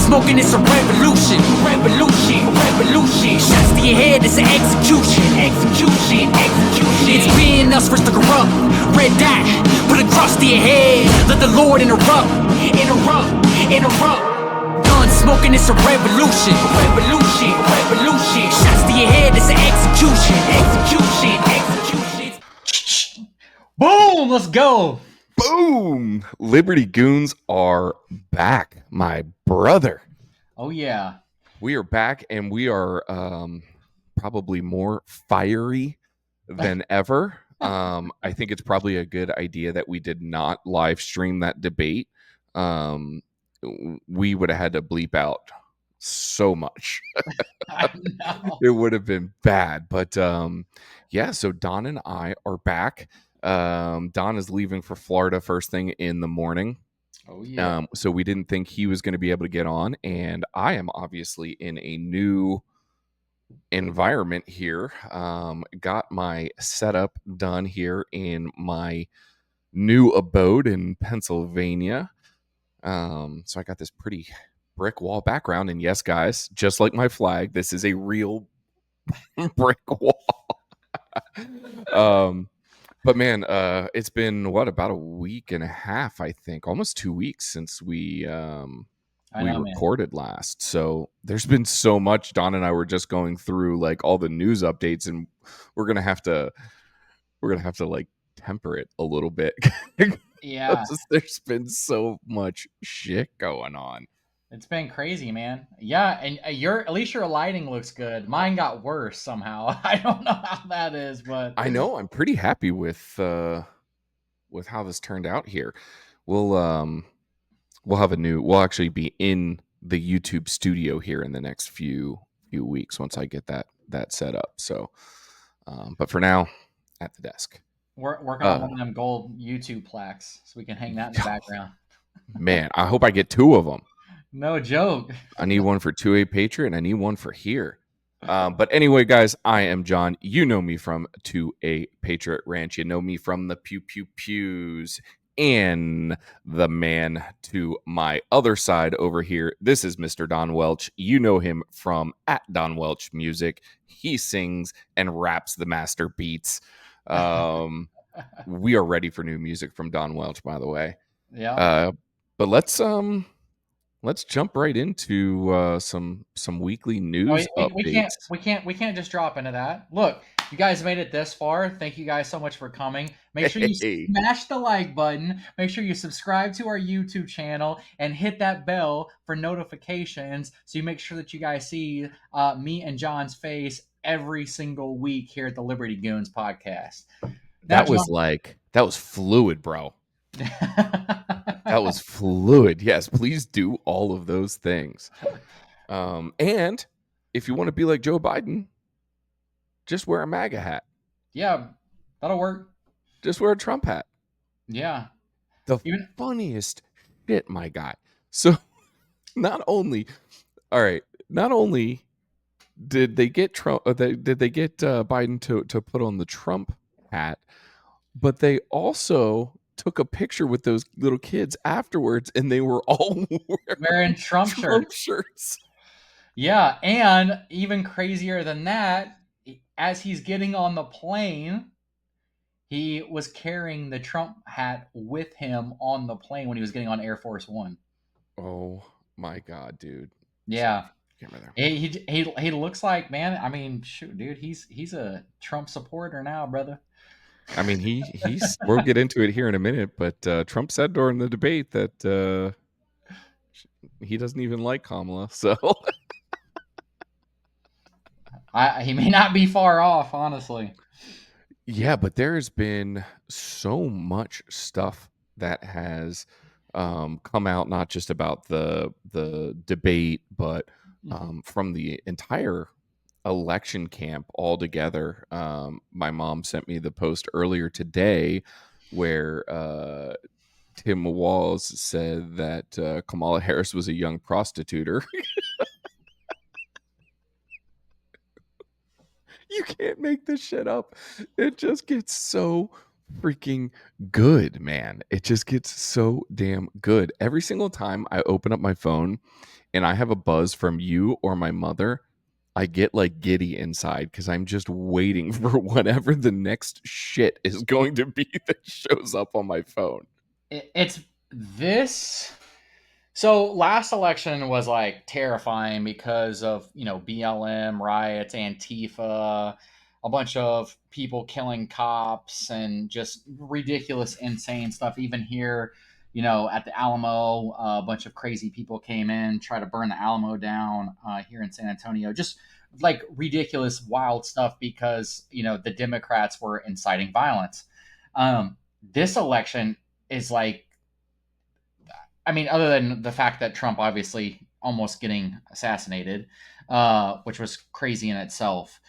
smoking, it's a revolution. Revolution, revolution. Shots to your head, it's an execution. Execution, execution. It's being us versus the corrupt. Red dot, put a cross to your head. Let the Lord interrupt. Interrupt, interrupt. Gun smoking, it's a revolution. Revolution, revolution. Shots to your head, it's an execution. Execution, execution. Boom, let's go. Boom! Liberty Goons are back, my brother. Oh, yeah. We are back, and we are probably more fiery than ever. I think it's probably a good idea that we did not live stream that debate. We would have had to bleep out so much. I know. It would have been bad. But yeah, so Don and I are back. Don is leaving for Florida first thing in the morning. Oh, yeah. So we didn't think he was going to be able to get on, and I am obviously in a new environment here. Got my setup done here in my new abode in Pennsylvania. So I got this pretty brick wall background, and yes, guys, just like my flag, this is a real brick wall. But man, it's been about a week and a half, I think, almost 2 weeks since we recorded last. So there's been so much. Don and I were just going through like all the news updates, and we're gonna have to like temper it a little bit. Yeah. There's been so much shit going on. It's been crazy, man. Yeah, and at least your lighting looks good. Mine got worse somehow. I don't know how that is, but I know I'm pretty happy with how this turned out here. We'll actually be in the YouTube studio here in the next few weeks once I get that set up. So, but for now, at the desk. We're working on one of them gold YouTube plaques so we can hang that in the background. Man, I hope I get 2 of them. No joke. I need one for 2A Patriot, and I need one for here. But anyway, guys, I am John. You know me from 2A Patriot Ranch. You know me from the Pew Pew Pews. And the man to my other side over here, this is Mr. Don Welch. You know him from @Don Welch Music. He sings and raps the master beats. We are ready for new music from Don Welch, by the way. Yeah. But let's jump right into some weekly news updates. We can't just drop into that. Look, you guys made it this far. Thank you guys so much for coming. Make sure you smash the like button. Make sure you subscribe to our YouTube channel and hit that bell for notifications so you make sure that you guys see me and John's face every single week here at the Liberty Goons podcast. That was fluid, bro. That was fluid. Yes, please do all of those things. And if you want to be like Joe Biden, just wear a MAGA hat. Yeah, that'll work. Just wear a Trump hat. Yeah. Funniest shit, my guy. So not only did they get Trump, did they get Biden to put on the Trump hat, but they also took a picture with those little kids afterwards, and they were all wearing Trump shirts. Yeah, and even crazier than that, as he's getting on the plane, he was carrying the Trump hat with him on the plane when he was getting on Air Force One. Oh my God, dude! Yeah, he looks like, man. I mean, shoot, dude, he's a Trump supporter now, brother. I mean, he's. We'll get into it here in a minute, but Trump said during the debate that he doesn't even like Kamala. So he may not be far off, honestly. Yeah, but there has been so much stuff that has come out, not just about the debate, but from the entire election camp altogether. My mom sent me the post earlier today where Tim Walz said that Kamala Harris was a young prostituter. You can't make this shit up. It just gets so freaking good, man. It just gets so damn good. Every single time I open up my phone and I have a buzz from you or my mother, I get like giddy inside because I'm just waiting for whatever the next shit is going to be that shows up on my phone. It's this. So last election was like terrifying because of, BLM riots, Antifa, a bunch of people killing cops, and just ridiculous, insane stuff. Even here, at the Alamo, a bunch of crazy people came in, try to burn the Alamo down here in San Antonio. Just like ridiculous, wild stuff because, the Democrats were inciting violence. This election is like, I mean, other than the fact that Trump obviously almost getting assassinated, which was crazy in itself,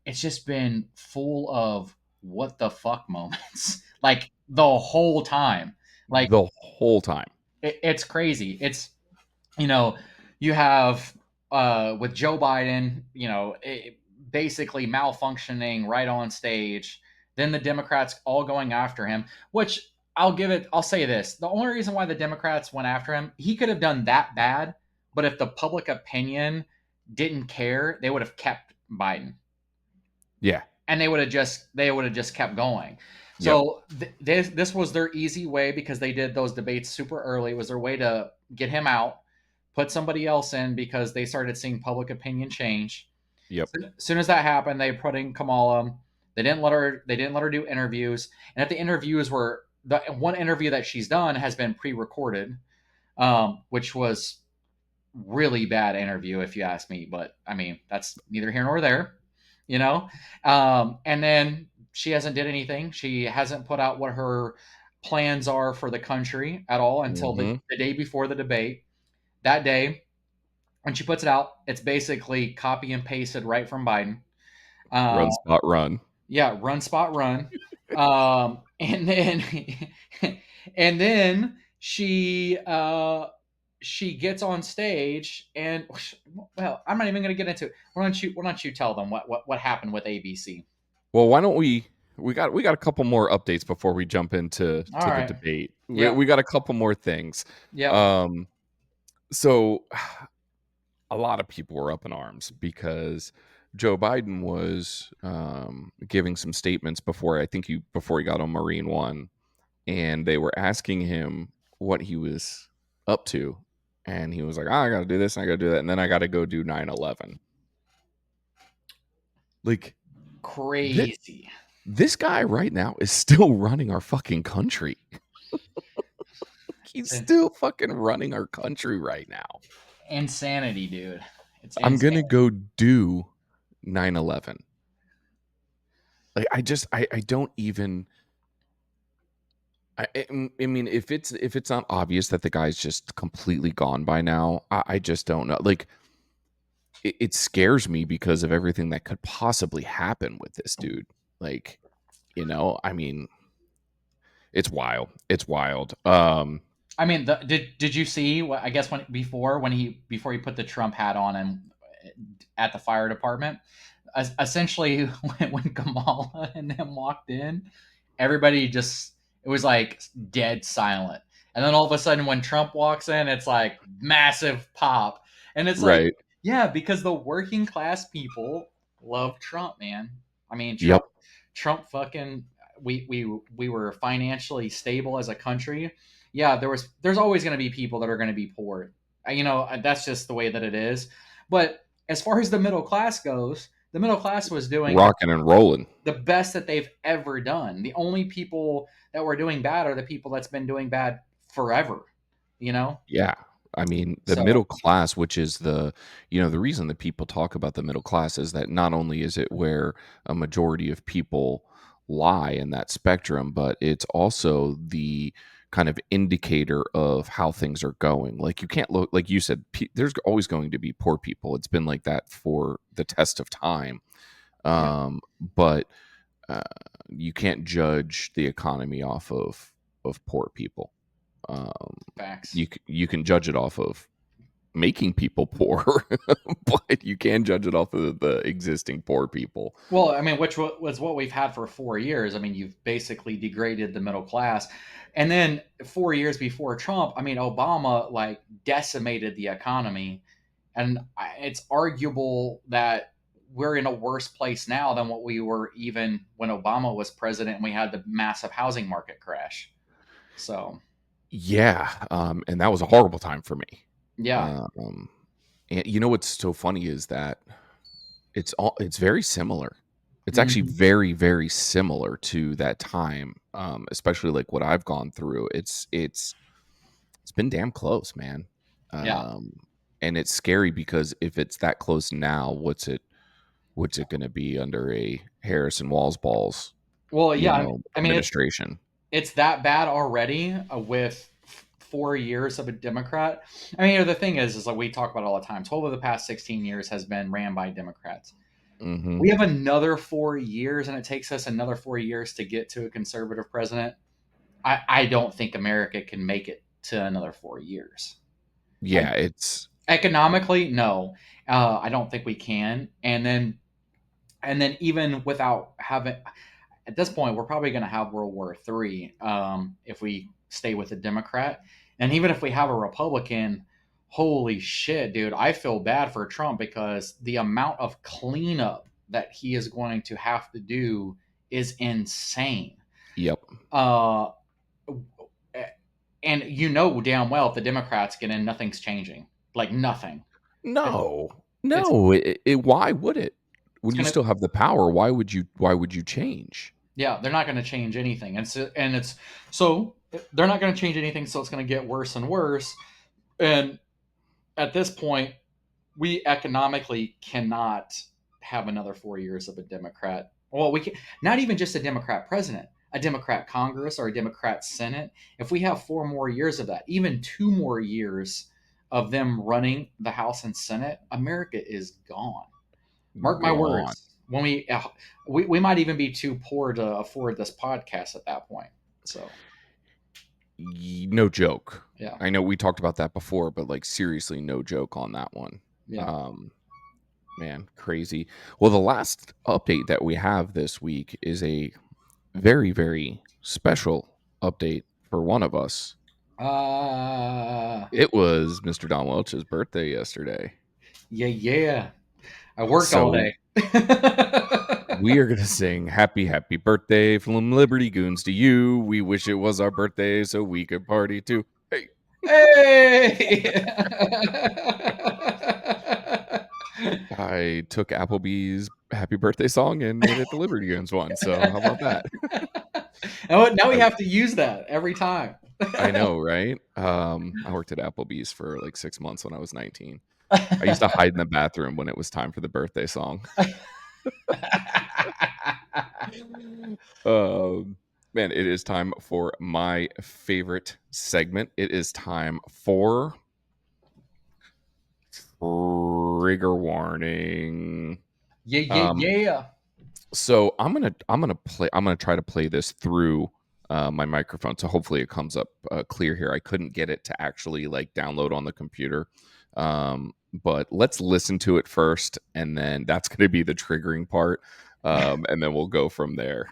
it's just been full of what the fuck moments, like the whole time. Like The whole time. it's crazy. It's you know, you have with Joe Biden, basically malfunctioning right on stage. Then the Democrats all going after him, which I'll say this. The only reason why the Democrats went after him, he could have done that bad, but if the public opinion didn't care, they would have kept Biden. Yeah. And they would have just kept going. Yep. So this was their easy way because they did those debates super early. It was their way to get him out, put somebody else in because they started seeing public opinion change. Yep. As soon as that happened, they put in Kamala. They didn't let her do interviews. And if the interviews were the one interview that she's done has been pre-recorded, which was really bad interview if you ask me. But I mean, that's neither here nor there, you know. And then she hasn't did anything. She hasn't put out what her plans are for the country at all until Mm-hmm. the day before the debate. That day, when she puts it out, it's basically copy and pasted right from Biden. Run, spot, run. Yeah, run spot run. And then and then she gets on stage and, well, I'm not even going to get into it. Why don't you tell them what happened with ABC? Well, why don't we got a couple more updates before we jump into All the right. debate. Yep. We got a couple more things. Yep. So a lot of people were up in arms because Joe Biden was giving some statements before he got on Marine One, and they were asking him what he was up to, and he was like, I got to do this, and I got to do that, and then I got to go do 9/11. Like Crazy. this guy right now is still running our fucking country. He's still fucking running our country right now. Insanity, dude. It's I'm insane. gonna go do 9/11. Like I don't even. I mean, if it's not obvious that the guy's just completely gone by now, I just don't know. Like, it scares me because of everything that could possibly happen with this dude. Like, I mean, it's wild. It's wild. I mean, did you see what, I guess, when he put the Trump hat on and at the fire department, essentially when Kamala and them walked in, everybody just, it was like dead silent. And then all of a sudden when Trump walks in, it's like massive pop. And it's like, Right. yeah, because the working class people love Trump, man. I mean, Yep. Trump fucking, we were financially stable as a country. Yeah, there's always going to be people that are going to be poor. That's just the way that it is. But as far as the middle class goes, the middle class was doing Rocking and rolling. the best that they've ever done. The only people that were doing bad are the people that's been doing bad forever. Yeah. I mean, the So middle class, which is the reason that people talk about the middle class is that not only is it where a majority of people lie in that spectrum, but it's also the kind of indicator of how things are going. Like, you can't look, like you said, there's always going to be poor people. It's been like that for the test of time. yeah, But you can't judge the economy off of poor people. facts. You can judge it off of making people poor, but you can judge it off of the existing poor people. Well, I mean, which was what we've had for 4 years. I mean, you've basically degraded the middle class. And then 4 years before Trump, I mean, Obama like decimated the economy. And it's arguable that we're in a worse place now than what we were even when Obama was president and we had the massive housing market crash. So, Yeah, and that was a horrible time for me. yeah. Um, and you know what's so funny is that it's very similar. It's actually Mhm. very, very similar to that time, especially like what I've gone through. It's been damn close, man. Yeah. Um, and it's scary because if it's that close now, what's it going to be under a Harrison Walls, Well, yeah. I mean, administration? it's that bad already with 4 years of a Democrat. I mean, the thing is like we talk about all the time. 12 of the past 16 years has been ran by Democrats. Hmm. We have another 4 years, and it takes us another 4 years to get to a conservative president. I don't think America can make it to another 4 years. Yeah, it's Economically, no, I don't think we can. And then even without having, at this point, we're probably going to have World War III if we stay with a Democrat. And even if we have a Republican, holy shit, dude, I feel bad for Trump because the amount of cleanup that he is going to have to do is insane. yep. Uh, and you know damn well if the Democrats get in, nothing's changing. Like nothing. It, No, it's no. Why would it? it's When you gonna still have the power, why would you change? yeah, they're not going to change anything. And so they're not going to change anything. So it's going to get worse and worse. And at this point, we economically cannot have another 4 years of a Democrat. Well, we can not even just a Democrat president, a Democrat Congress or a Democrat Senate. If we have 4 more years of that, even 2 more years of them running the House and Senate, America is gone. Mark my Gone. words. When we might even be too poor to afford this podcast at that point. So No joke. yeah, I know we talked about that before, but like seriously, no joke on that one. yeah. Um, Man, crazy. Well, the last update that we have this week is a very, very special update for one of us. Uh It was Mr. Don Welch's birthday yesterday. yeah. I worked all So day. we are going to sing Happy, Happy Birthday from Liberty Goons to you. We wish it was our birthday so we could party too. Hey, Hey. I took Applebee's Happy Birthday song and made it the Liberty Goons one. So how about that? Now we I, have to use that every time. I know, right? I worked at Applebee's for like 6 months when I was 19. I used to hide in the bathroom when it was time for the birthday song. Um, Man, it is time for my favorite segment. It is time for trigger warning. Um, Yeah. so I'm gonna try to play this through my microphone. So hopefully it comes up clear here. I couldn't get it to actually like download on the computer. But let's listen to it first, and then that's going to be the triggering part. And then we'll go from there.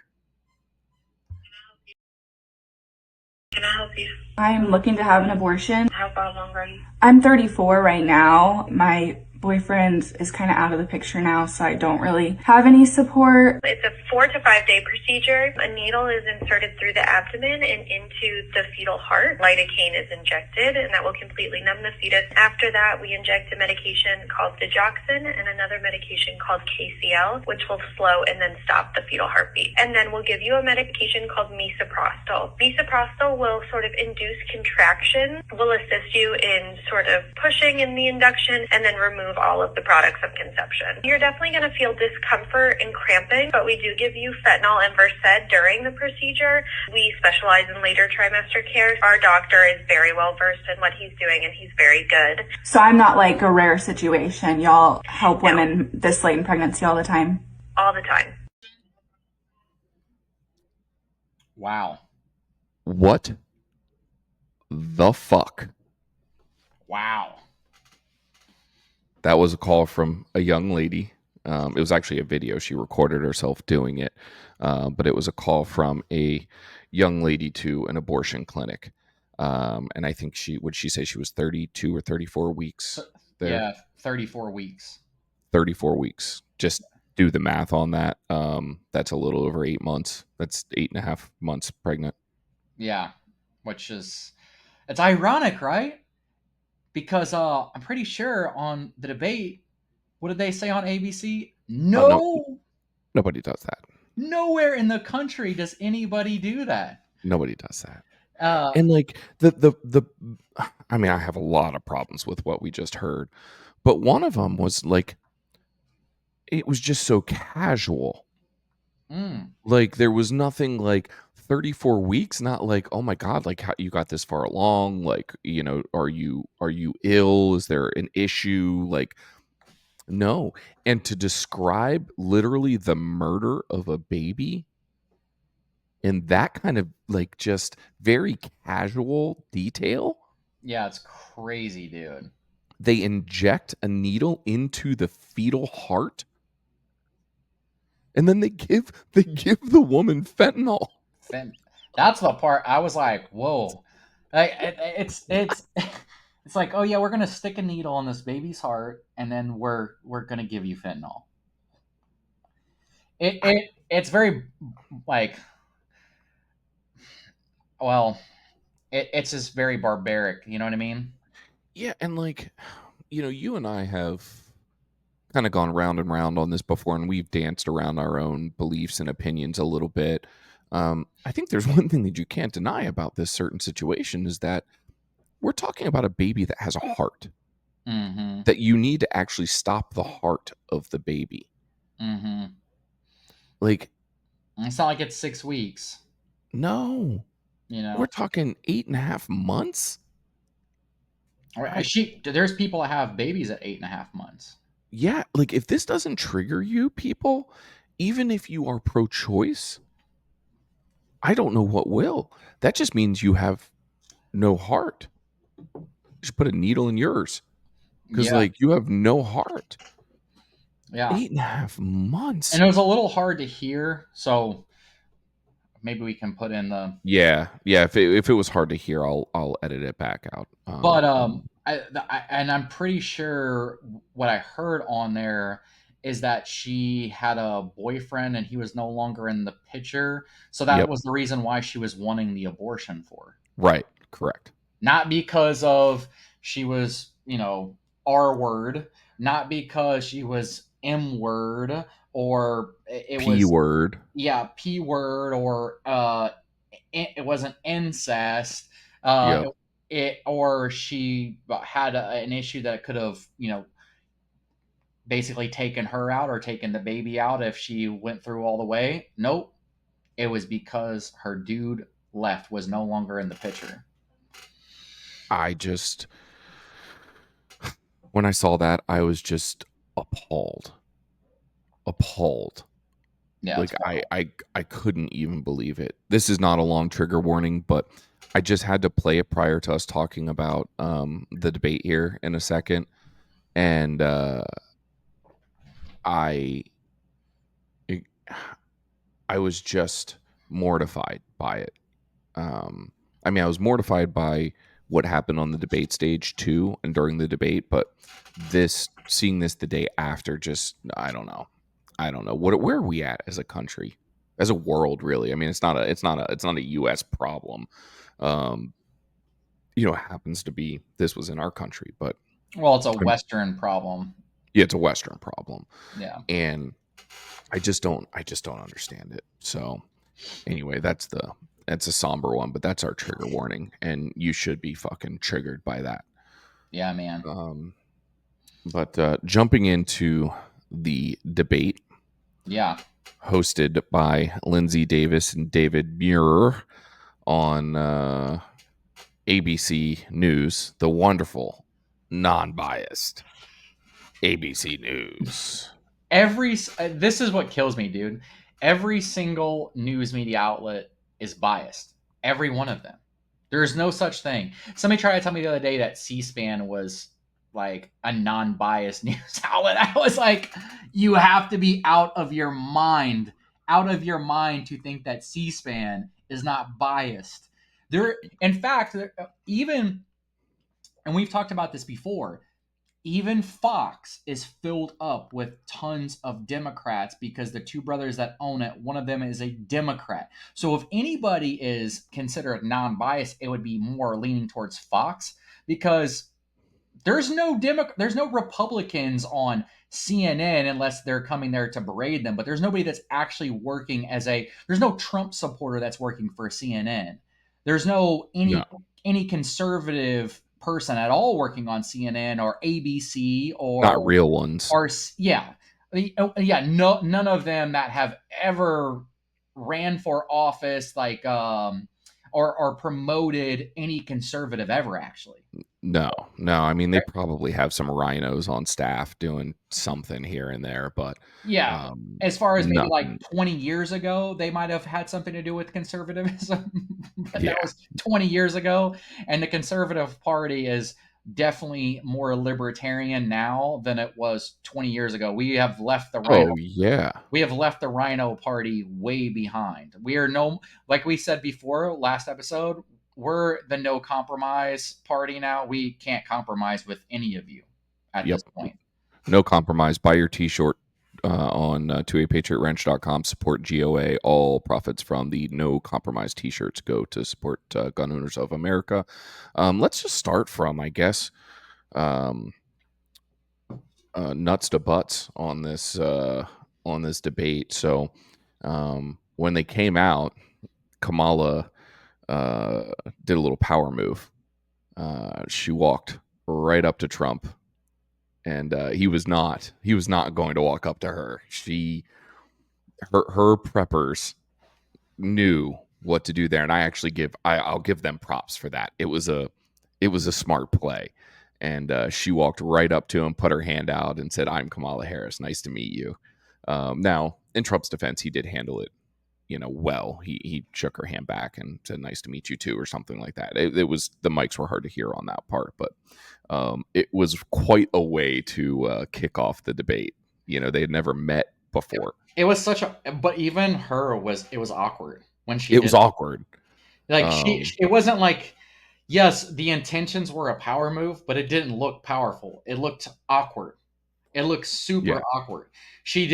Can I help you? I'm looking to have an abortion. How far along are you? I'm 34 right now. My boyfriend is kind of out of the picture now, so I don't really have any support. It's a 4 to 5 day procedure. A needle is inserted through the abdomen and into the fetal heart. Lidocaine is injected, and that will completely numb the fetus. After that, we inject a medication called digoxin and another medication called KCL, which will slow and then stop the fetal heartbeat. And then we'll give you a medication called misoprostol. Misoprostol will sort of induce contraction, will assist you in sort of pushing in the induction, and then remove all of the products of conception. You're definitely going to feel discomfort and cramping, but we do give you fentanyl and Versed during the procedure. We specialize in later trimester care. Our doctor is very well versed in what he's doing, and he's very good. So I'm not like a rare situation. Y'all help women this late in pregnancy all the time? All the time. Wow. What the fuck? Wow. That was a call from a young lady. It was actually a video. She recorded herself doing it, but it was a call from a young lady to an abortion clinic. And I think would she say she was 32 or 34 weeks there? Yeah, 34 weeks. 34 weeks. Just do the math on that. That's a little over 8 months. That's 8.5 months pregnant. Yeah, which is, it's ironic, right? Because I'm pretty sure on the debate, what did they say on ABC? No, nobody does that. Nowhere in the country does anybody do that. Nobody does that. Uh, And like I mean, I have a lot of problems with what we just heard, but one of them was like, it was just so casual. Like there was nothing like 34 weeks, not like, oh my God, like how you got this far along, like, are you ill? Is there an issue? Like, no. And to describe literally the murder of a baby in that kind of like just very casual detail. yeah, it's crazy, dude. They inject a needle into the fetal heart, and then they give the woman fentanyl. That's the part I was like, whoa. It's it's like, oh yeah, we're gonna stick a needle in this baby's heart, and then we're gonna give you fentanyl. It's very like, well, it's just very barbaric. You know what I mean? Yeah, and like, you and I have kind of gone round and round on this before, and we've danced around our own beliefs and opinions a little bit. I think there's one thing that you can't deny about this certain situation is that we're talking about a baby that has a heart. Mm-hmm. That you need to actually stop the heart of the baby. Mm-hmm. Like, it's not like it's 6 weeks. No, we're talking 8.5 months. There's people that have babies at 8.5 months. Yeah, like if this doesn't trigger you, people, even if you are pro-choice, I don't know what will. That just means you have no heart. Just put a needle in yours because, like, you have no heart. Yeah, 8.5 months, and it was a little hard to hear, so maybe we can put in the yeah. If it was hard to hear, I'll edit it back out. But I'm pretty sure what I heard on there is that she had a boyfriend and he was no longer in the picture, so that was the reason why she was wanting the abortion for. Right, correct. Not because of she was, R word, not because she was M word or it P was word. Yeah, P word or it wasn't incest. Yep. Or she had an issue that could have, basically taken her out or taken the baby out if she went through all the way. Nope. It was because her dude left, was no longer in the picture. When I saw that, I was just appalled. Yeah, Like I couldn't even believe it. This is not a long trigger warning, but I just had to play it prior to us talking about the debate here in a second. And I was just mortified by it. I mean, I was mortified by what happened on the debate stage too, and during the debate. But seeing this the day after, just I don't know. Where are we at as a country, as a world, really? I mean, it's not a U.S. problem. It happens to be this was in our country, but it's a Western problem. Yeah, it's a Western problem. Yeah, and I just don't understand it. So anyway, that's a somber one, but that's our trigger warning, and you should be fucking triggered by that. Yeah, man. But jumping into the debate, hosted by Lindsay Davis and David Muir on ABC News, the wonderful, non-biased ABC News. This is what kills me, dude. Every single news media outlet is biased. Every one of them. There is no such thing. Somebody tried to tell me the other day that C-SPAN was like a non-biased news outlet. I was like, you have to be out of your mind to think that C-SPAN is not biased. In fact, even, and we've talked about this before, even Fox is filled up with tons of Democrats because the two brothers that own it, one of them is a Democrat. So if anybody is considered non-biased, it would be more leaning towards Fox, because there's no Republicans on CNN unless they're coming there to berate them, but there's nobody that's actually working there's no Trump supporter that's working for CNN. There's no any conservative person at all working on CNN or ABC Not real ones. No, none of them that have ever ran for office, like or promoted any conservative ever, actually. No. I mean, they probably have some rhinos on staff doing something here and there, but yeah, as far as maybe like nothing. 20 years ago, they might have had something to do with conservatism, but Yeah. that was 20 years ago. And the Conservative Party is definitely more libertarian now than it was 20 years ago. We have left the rhino. Oh yeah. We have left the Rhino Party way behind. We are like we said before last episode, we're the no compromise party now. We can't compromise with any of you at Yep. this point. No compromise. Buy your t-shirt on 2apatriotwrench.com. Support GOA. All profits from the No Compromise t-shirts go to support gun owners of America. Let's just start from, I guess, nuts to butts on this debate. So when they came out, Kamala did a little power move. She walked right up to Trump, and he was not going to walk up to her. Her preppers knew what to do there, and I'll give them props for that. It was a smart play, and she walked right up to him, put her hand out, and said, "I'm Kamala Harris. Nice to meet you." Now, in Trump's defense, he did handle it, well. He shook her hand back and said, "Nice to meet you too," or something like that. It was, the mics were hard to hear on that part, but it was quite a way to kick off the debate. They had never met before. It was but even it was awkward when she It was awkward. Like it wasn't like, yes, the intentions were a power move, but it didn't look powerful. It looked awkward. It looked super awkward. She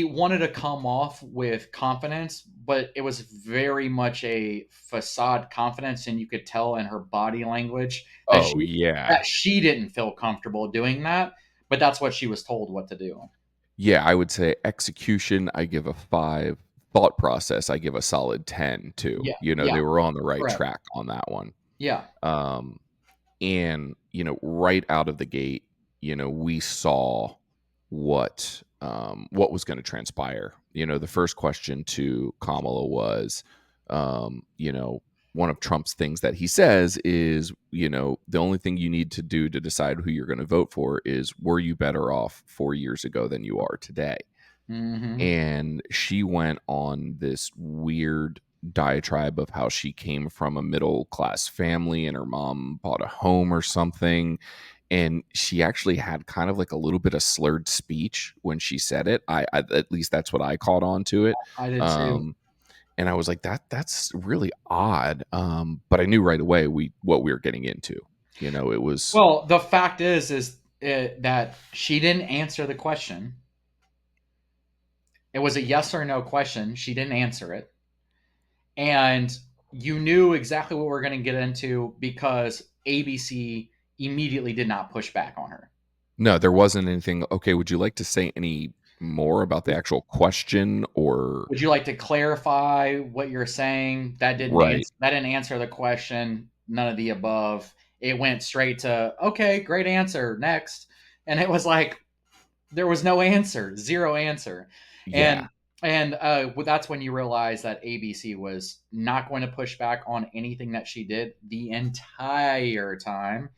wanted to come off with confidence, but it was very much a facade confidence, and you could tell in her body language that she didn't feel comfortable doing that, but that's what she was told what to do. Yeah, I would say execution, I give a 5. Thought process, I give a solid 10 too. They were on the right track on that one. Yeah. And right out of the gate, we saw what was going to transpire. The first question to Kamala was, one of Trump's things that he says is, the only thing you need to do to decide who you're going to vote for is, were you better off 4 years ago than you are today? Mm-hmm. And she went on this weird diatribe of how she came from a middle class family and her mom bought a home or something. And she actually had kind of like a little bit of slurred speech when she said it. I at least that's what I caught on to it. I did too. And I was like, that's really odd. But I knew right away what we were getting into. It was, well, the fact is that she didn't answer the question. It was a yes or no question. She didn't answer it. And you knew exactly what we're going to get into because ABC immediately did not push back on her. No, there wasn't anything. Okay, would you like to say any more about the actual question, or would you like to clarify what you're saying? That didn't answer the question. None of the above. It went straight to, okay, great answer, next. And it was like, there was no answer, zero answer. Yeah. And that's when you realize that ABC was not going to push back on anything that she did the entire time.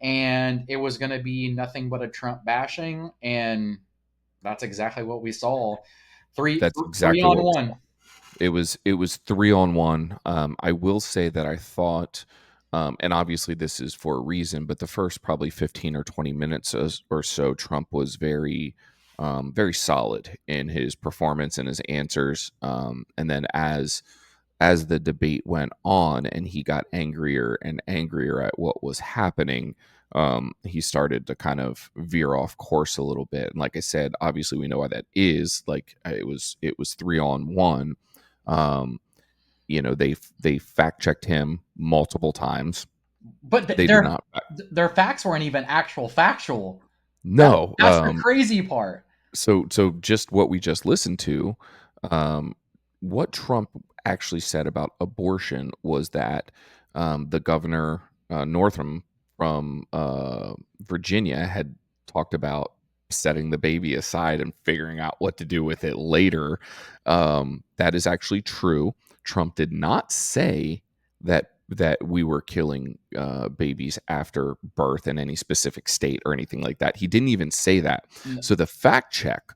And it was going to be nothing but a Trump bashing. And that's exactly what we saw. Three on one. It was 3 on 1. I will say that I thought And obviously this is for a reason, but the first probably 15 or 20 minutes or so, Trump was very solid in his performance and his answers. And then as the debate went on and he got angrier and angrier at what was happening, he started to kind of veer off course a little bit. And like I said, obviously we know why that is. Like it was 3-on-1. They fact checked him multiple times. But They did not. their facts weren't even actual factual. No. That's the crazy part. So just what we just listened to, what Trump actually said about abortion was that the governor Northam from Virginia had talked about setting the baby aside and figuring out what to do with it later. That is actually true. Trump did not say that we were killing babies after birth in any specific state or anything like that. He didn't even say that. No. So the fact check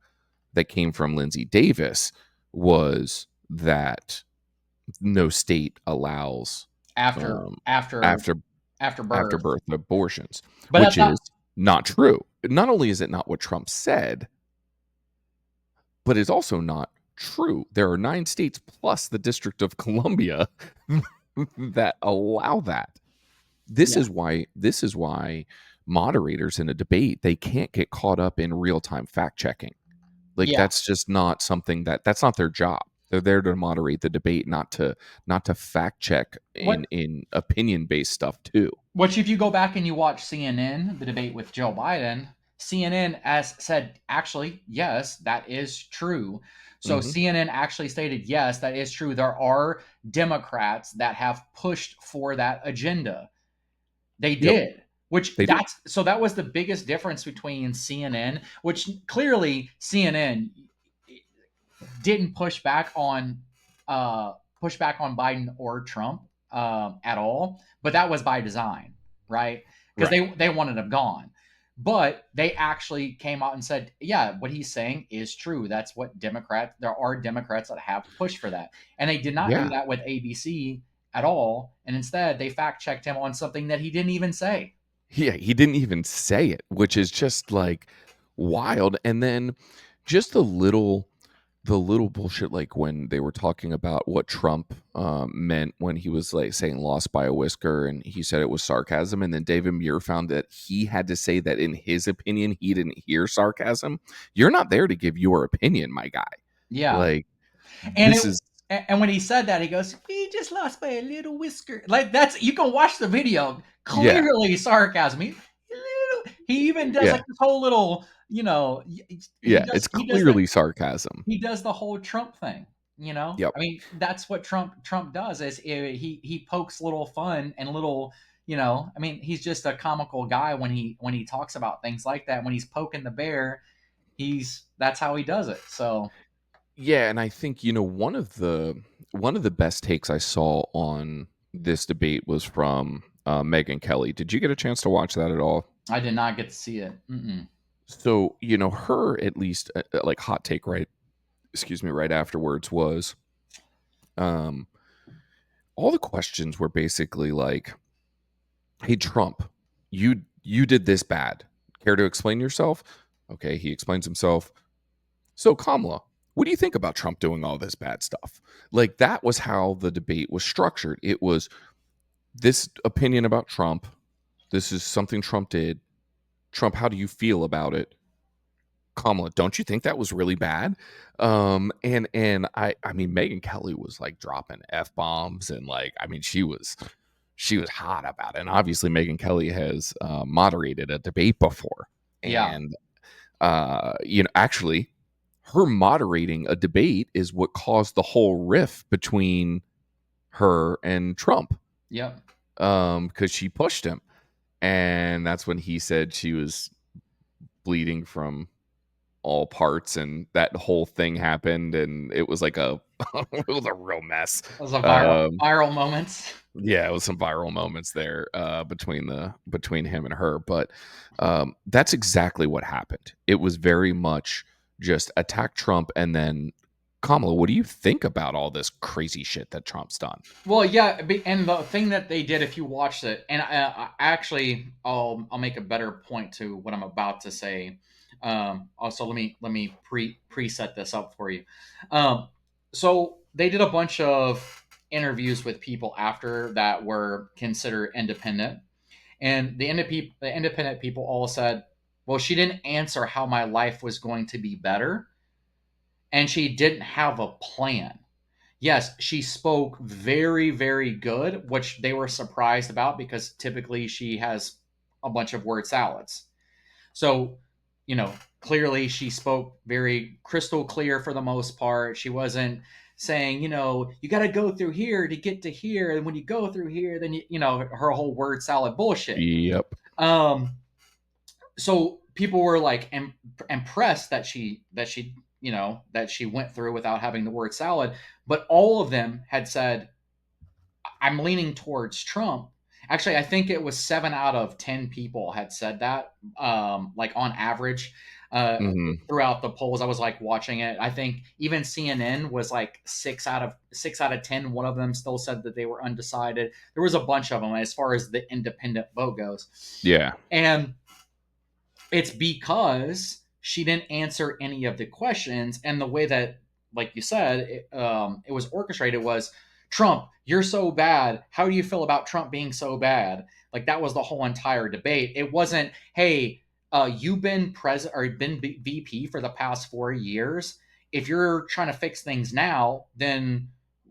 that came from Lindsay Davis was that no state allows After birth abortions, but which is not true. Not only is it not what Trump said, but it's also not true. There are 9 states plus the District of Columbia that allow that. This is why moderators in a debate, they can't get caught up in real-time fact checking. That's just not something that's not their job. They're there to moderate the debate, not to fact check in opinion-based stuff too. Which, if you go back and you watch CNN, the debate with Joe Biden, CNN has said, actually, yes, that is true. So CNN actually stated, yes, that is true. There are Democrats that have pushed for that agenda. They did. So that was the biggest difference between CNN, which clearly CNN didn't push back on Biden or Trump at all, but that was by design, right? Because they wanted him gone. But they actually came out and said, yeah, what he's saying is true. That's what there are Democrats that have pushed for that. And they did not do that with ABC at all. And instead, they fact checked him on something that he didn't even say. Yeah, he didn't even say it, which is just like wild. And then just the little bullshit, like when they were talking about what Trump meant when he was like saying lost by a whisker, and he said it was sarcasm, and then David Muir found that he had to say that in his opinion he didn't hear sarcasm. You're not there to give your opinion, my guy. And when he said that, he goes, "We just lost by a little whisker." Like, that's, you can watch the video. Clearly sarcasm. He even does like this whole little, it's clearly sarcasm. He does the whole Trump thing, I mean, that's what Trump does, is he pokes little fun and little, I mean, he's just a comical guy when he talks about things like that. When he's poking the bear, that's how he does it. So yeah, and I think one of the best takes I saw on this debate was from Megyn Kelly. Did you get a chance to watch that at all? I did not get to see it. So, her, at least, like, hot take right afterwards was, all the questions were basically like, hey, Trump, you did this bad. Care to explain yourself? Okay, he explains himself. So, Kamala, what do you think about Trump doing all this bad stuff? Like, that was how the debate was structured. It was this opinion about Trump. This is something Trump did. Trump, how do you feel about it? Kamala, don't you think that was really bad? And I mean, Megyn Kelly was like dropping F-bombs, and like, I mean, she was hot about it. And obviously Megyn Kelly has moderated a debate before. And actually her moderating a debate is what caused the whole rift between her and Trump. Because she pushed him. And that's when he said she was bleeding from all parts, and that whole thing happened, and it was like it was a real mess. It was a viral moments. Yeah, it was some viral moments there between him and her. But that's exactly what happened. It was very much just attack Trump and then Kamala, what do you think about all this crazy shit that Trump's done? Well, yeah, and the thing that they did, if you watched it, and I'll make a better point to what I'm about to say. Also, let me preset this up for you. Um, so they did a bunch of interviews with people after that were considered independent, and the independent people all said, "Well, she didn't answer how my life was going to be better, and she didn't have a plan." Yes, she spoke very, very good, which they were surprised about because typically she has a bunch of word salads. So, clearly she spoke very crystal clear for the most part. She wasn't saying, you got to go through here to get to here. And when you go through here, then, her whole word salad bullshit. Yep. Um, so people were like impressed that she went through without having the word salad, but all of them had said, I'm leaning towards Trump. Actually, I think it was 7 out of 10 people had said that, like on average, Hmm. throughout the polls. I was like watching it. I think even CNN was like 6 out of 10. One of them still said that they were undecided. There was a bunch of them as far as the independent vote goes. Yeah. And it's because she didn't answer any of the questions, and the way that, like you said, it was orchestrated was, Trump, you're so bad. How do you feel about Trump being so bad? Like that was the whole entire debate. It wasn't, hey, you've been president or been VP for the past 4 years. If you're trying to fix things now, then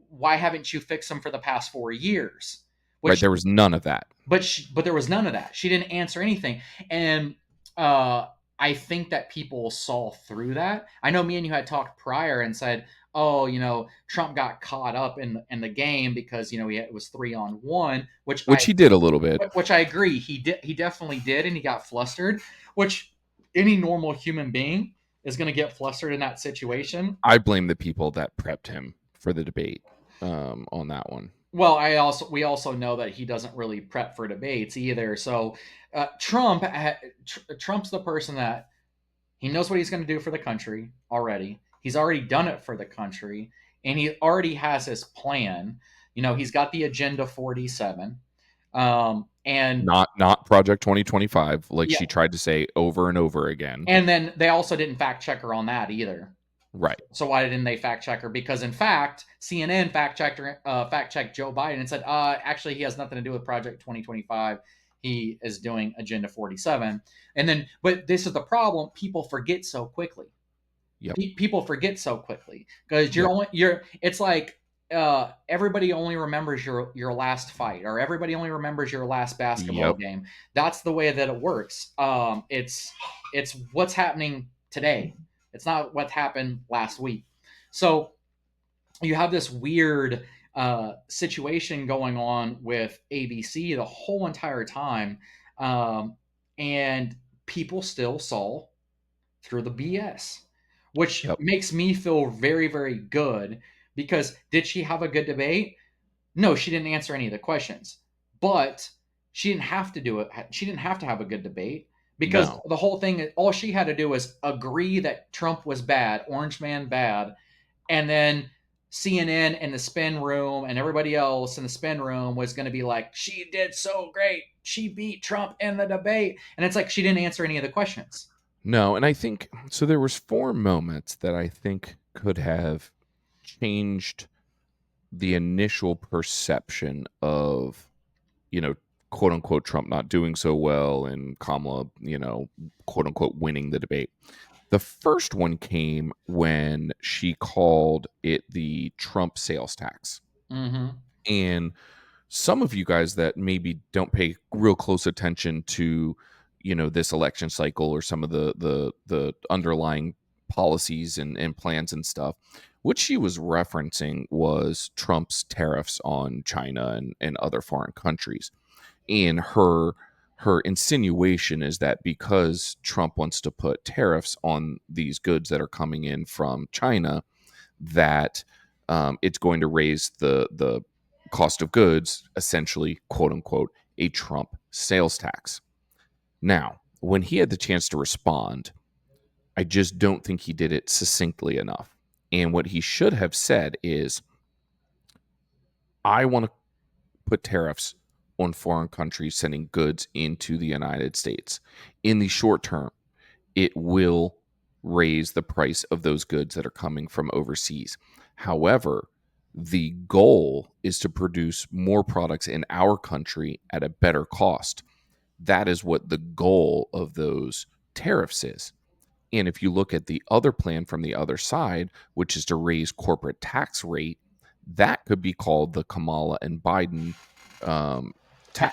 why haven't you fixed them for the past 4 years? Right. Which, There was none of that. but there was none of that. She didn't answer anything, and uh, I think that people saw through that. I know me and you had talked prior and said, "Oh, Trump got caught up in the game because it was 3-on-1," Which he did a little bit. which I agree. He definitely did, and he got flustered. Which any normal human being is going to get flustered in that situation. I blame the people that prepped him for the debate on that one. Well, we also know that he doesn't really prep for debates either. So Trump's the person that he knows what he's going to do for the country already. He's already done it for the country, and he already has his plan. He's got the Agenda 47, and Not Project 2025, like yeah, she tried to say over and over again. and then they also didn't fact check her on that either. Right. So why didn't they fact check her? Because in fact, CNN fact checked Joe Biden and said, actually, he has nothing to do with Project 2025. He is doing Agenda 47. And then, but this is the problem: people forget so quickly. Yep. People forget so quickly because Yep. It's like everybody only remembers your last fight, or everybody only remembers your last basketball Yep. game. That's the way that it works. It's what's happening today. It's not what happened last week. So you have this weird situation going on with ABC the whole entire time, and people still saw through the BS, which Yep. makes me feel very, very good. Because did she have a good debate? No, she didn't answer any of the questions, but she didn't have to do it. She didn't have to have a good debate because No. the whole thing, all she had to do was agree that Trump was bad, Orange Man bad, and then CNN and the spin room and everybody else in the spin room was going to be like, she did so great. She beat Trump in the debate. And it's like she didn't answer any of the questions. No, and I think so there was 4 moments that I think could have changed the initial perception of, quote unquote Trump not doing so well and Kamala, quote unquote winning the debate. The first one came when she called it the Trump sales tax. Mm-hmm. And some of you guys that maybe don't pay real close attention to, this election cycle or some of the underlying policies and plans and stuff, what she was referencing was Trump's tariffs on China and other foreign countries. And her insinuation is that because Trump wants to put tariffs on these goods that are coming in from China, that it's going to raise the cost of goods, essentially, quote unquote, a Trump sales tax. Now, when he had the chance to respond, I just don't think he did it succinctly enough. And what he should have said is, I want to put tariffs on foreign countries sending goods into the United States. In the short term, it will raise the price of those goods that are coming from overseas. However, the goal is to produce more products in our country at a better cost. That is what the goal of those tariffs is. And if you look at the other plan from the other side, which is to raise corporate tax rate, that could be called the Kamala and Biden um,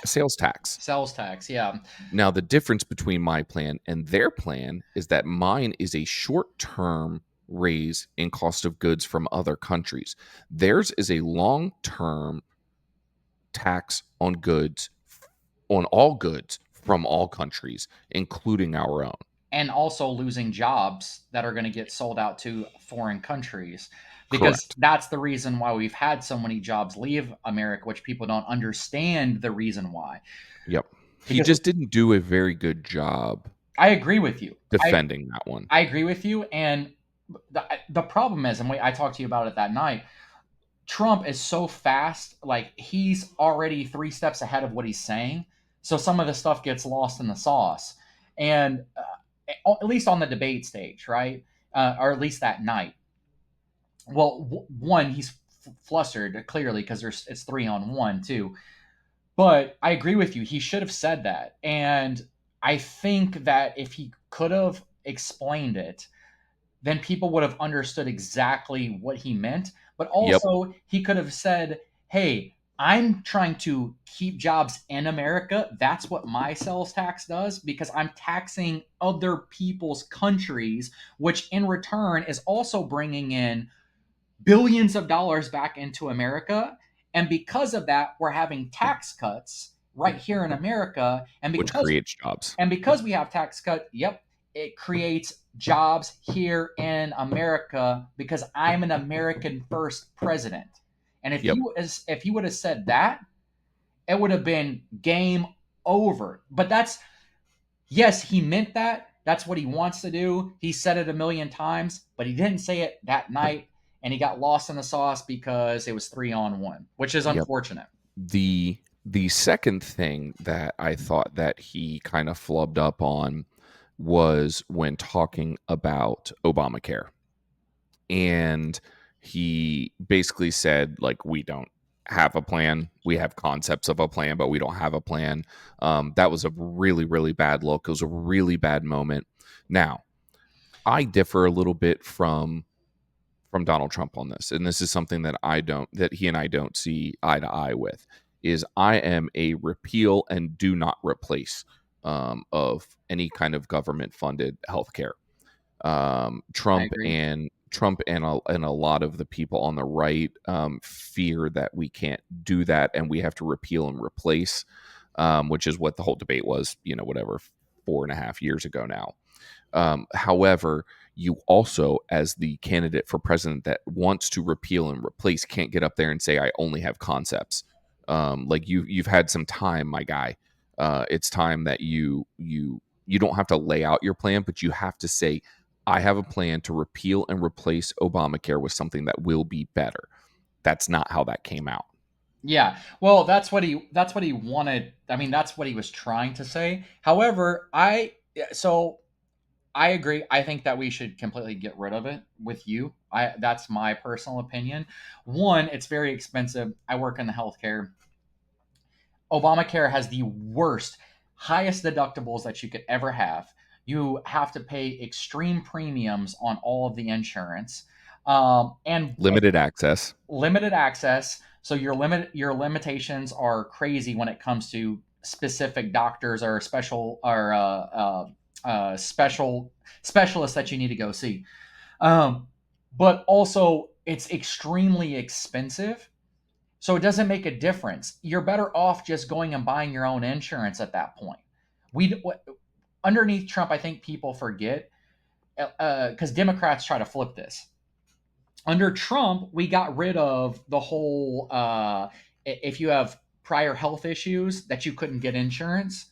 sales tax. Sales tax, yeah. Now, the difference between my plan and their plan is that mine is a short term raise in cost of goods from other countries. Theirs is a long term tax on goods, on all goods from all countries, including our own. And also losing jobs that are going to get sold out to foreign countries, because Correct. that's the reason why we've had so many jobs leave America, which people don't understand the reason why. Yep. He Because just didn't do a very good job I agree with you. defending that one. I agree with you. And the problem is, and I talked to you about it that night, Trump is so fast, like he's already 3 steps ahead of what he's saying. So some of the stuff gets lost in the sauce. And at least on the debate stage, right? Or at least that night. Well, one, he's flustered clearly because it's 3-on-1 too. But I agree with you. He should have said that. And I think that if he could have explained it, then people would have understood exactly what he meant. But Yep. also, he could have said, hey, I'm trying to keep jobs in America. That's what my sales tax does, because I'm taxing other people's countries, which in return is also bringing in billions of dollars back into America. And because of that, we're having tax cuts right here in America. Which creates jobs. And because we have tax cut, yep, it creates jobs here in America because I'm an American first president. And if Yep. he would have said that, it would have been game over. But yes, he meant that. That's what he wants to do. He said it a million times, but he didn't say it that night, and he got lost in the sauce because it was 3-on-1, which is Yep. unfortunate. The second thing that I thought that he kind of flubbed up on was when talking about Obamacare. And he basically said, like, we don't have a plan. We have concepts of a plan, but we don't have a plan. That was a really, really bad look. It was a really bad moment. Now, I differ a little bit from Donald Trump on this, and this is something that he and I don't see eye to eye with. Is I am a repeal and do not replace of any kind of government funded healthcare. Trump and a lot of the people on the right fear that we can't do that and we have to repeal and replace, which is what the whole debate was, whatever, 4.5 years ago now. However, you also, as the candidate for president that wants to repeal and replace, can't get up there and say, I only have concepts. Like you've had some time, my guy. It's time that you don't have to lay out your plan, but you have to say, I have a plan to repeal and replace Obamacare with something that will be better. That's not how that came out. Yeah. Well, that's what he wanted. I mean, that's what he was trying to say. However, I agree. I think that we should completely get rid of it with you. That's my personal opinion. One, it's very expensive. I work in the healthcare. Obamacare has the worst, highest deductibles that you could ever have. You have to pay extreme premiums on all of the insurance, and Limited access. limited access. So your limitations are crazy when it comes to specific doctors or special specialists that you need to go see. But also, it's extremely expensive. So it doesn't make a difference. You're better off just going and buying your own insurance at that point. We underneath Trump, I think people forget, because Democrats try to flip this. Under Trump, we got rid of the whole if you have prior health issues that you couldn't get insurance.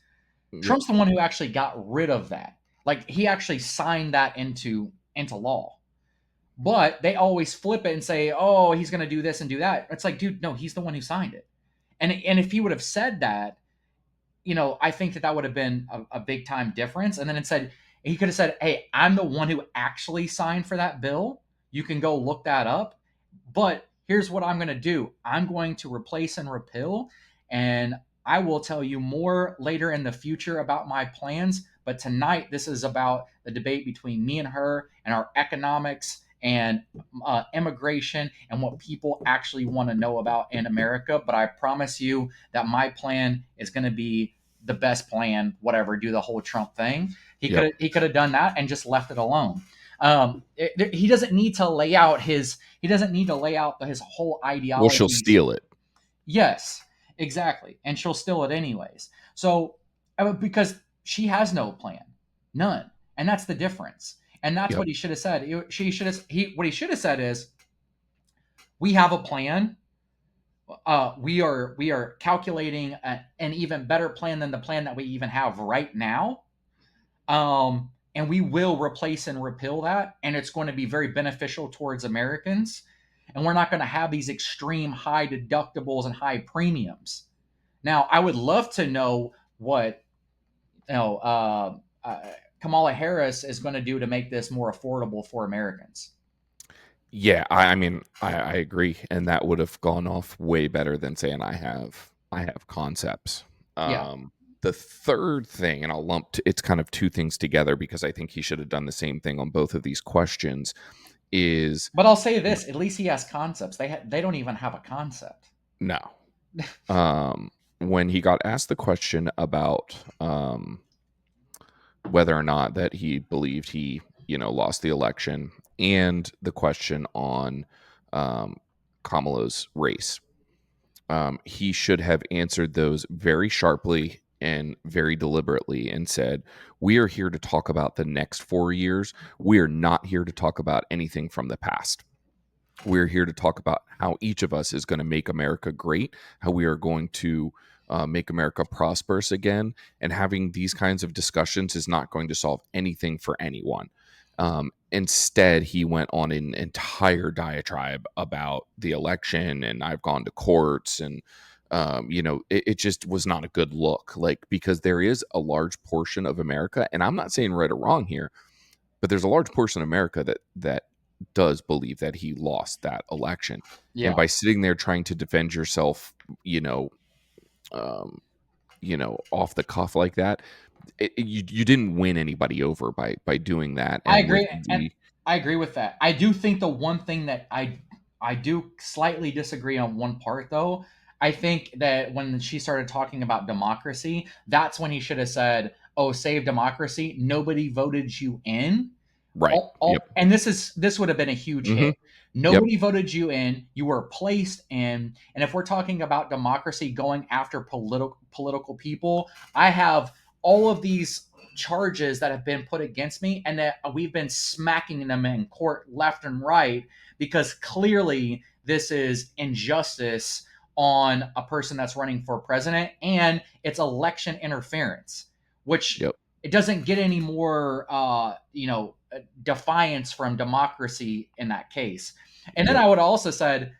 Trump's the one who actually got rid of that. Like he actually signed that into law. But they always flip it and say, "Oh, he's going to do this and do that." It's like, dude, no, he's the one who signed it. And if he would have said that, I think that would have been a big time difference. And then it said he could have said, "Hey, I'm the one who actually signed for that bill. You can go look that up. But here's what I'm going to do. I'm going to replace and repeal, and I will tell you more later in the future about my plans. But tonight, this is about the debate between me and her and our economics and immigration and what people actually want to know about in America. But I promise you that my plan is going to be the best plan. Whatever, do the whole Trump thing. He could have done that and just left it alone. He doesn't need to lay out his whole Well, she'll ideology. steal it. Yes, exactly, and she'll steal it anyways. So because she has no plan, none, and that's the difference. And that's what he should have said. What he should have said is, we have a plan. We are calculating an even better plan than the plan that we even have right now. And we will replace and repeal that, and it's going to be very beneficial towards Americans. And we're not going to have these extreme high deductibles and high premiums. Now, I would love to know what you know Kamala Harris is going to do to make this more affordable for Americans. Yeah, I mean, I agree, and that would have gone off way better than saying I have concepts. Yeah. The third thing, and I'll it's kind of two things together because I think he should have done the same thing on both of these questions. But I'll say this: at least he has concepts. They don't even have a concept. No. When he got asked the question about whether or not that he believed he lost the election, and the question on Kamala's race, he should have answered those very sharply and very deliberately and said, we are here to talk about the next 4 years. We are not here to talk about anything from the past. We're here to talk about how each of us is going to make America great, how we are going to make America prosperous again. And having these kinds of discussions is not going to solve anything for anyone. Instead, he went on an entire diatribe about the election, and I've gone to courts, and it just was not a good look. Like, because there is a large portion of America, and I'm not saying right or wrong here, but there's a large portion of America that does believe that he lost that election. Yeah. And by sitting there trying to defend yourself, off the cuff like that, you didn't win anybody over by doing that. I agree, and I agree with that. I do think the one thing that I do slightly disagree on one part, though. I think that when she started talking about democracy, that's when he should have said, "Oh, save democracy. Nobody voted you in." Right. And this would have been a huge hit. Nobody voted you in. You were placed in. And if we're talking about democracy going after political people, I have all of these charges that have been put against me, and that we've been smacking them in court left and right, because clearly this is injustice on a person that's running for president, and it's election interference, which it doesn't get any more defiance from democracy in that case. And then I would also said,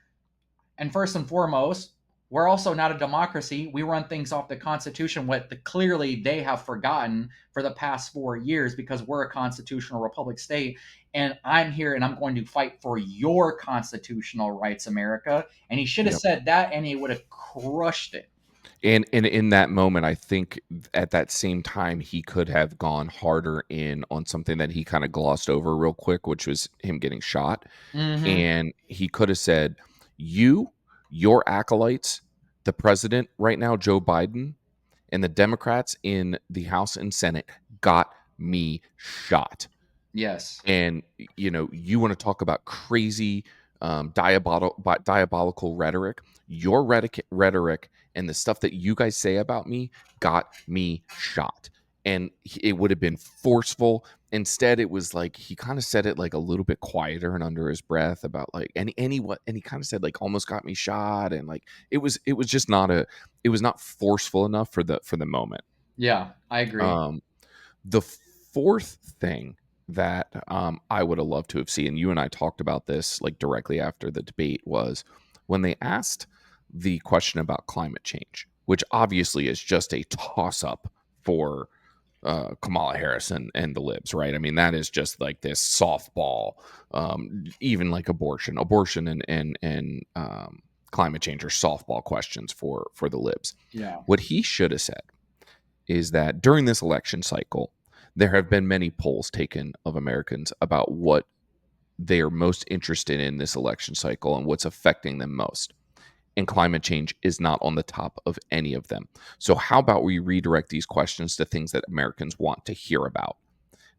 and first and foremost, we're also not a democracy. We run things off the Constitution, what clearly they have forgotten for the past 4 years, because we're a constitutional republic state. And I'm here and I'm going to fight for your constitutional rights, America. And he should have said that, and he would have crushed it. And in that moment, I think at that same time, he could have gone harder in on something that he kind of glossed over real quick, which was him getting shot. Mm-hmm. And he could have said, your acolytes, the president right now, Joe Biden, and the Democrats in the House and Senate got me shot. Yes. And, you want to talk about crazy, diabolical rhetoric. Your rhetoric and the stuff that you guys say about me got me shot. And it would have been forceful. Instead, it was like he kind of said it like a little bit quieter and under his breath about like and he kind of said like almost got me shot, and like it was just not forceful enough for the moment. Yeah, I agree. The fourth thing that I would have loved to have seen, you and I talked about this like directly after the debate, was when they asked the question about climate change, which obviously is just a toss up for Kamala Harris and the libs, right? I mean, that is just like this softball, even like abortion and climate change are softball questions for the libs. Yeah. What he should have said is that during this election cycle, there have been many polls taken of Americans about what they are most interested in this election cycle and what's affecting them most. And climate change is not on the top of any of them. So, how about we redirect these questions to things that Americans want to hear about?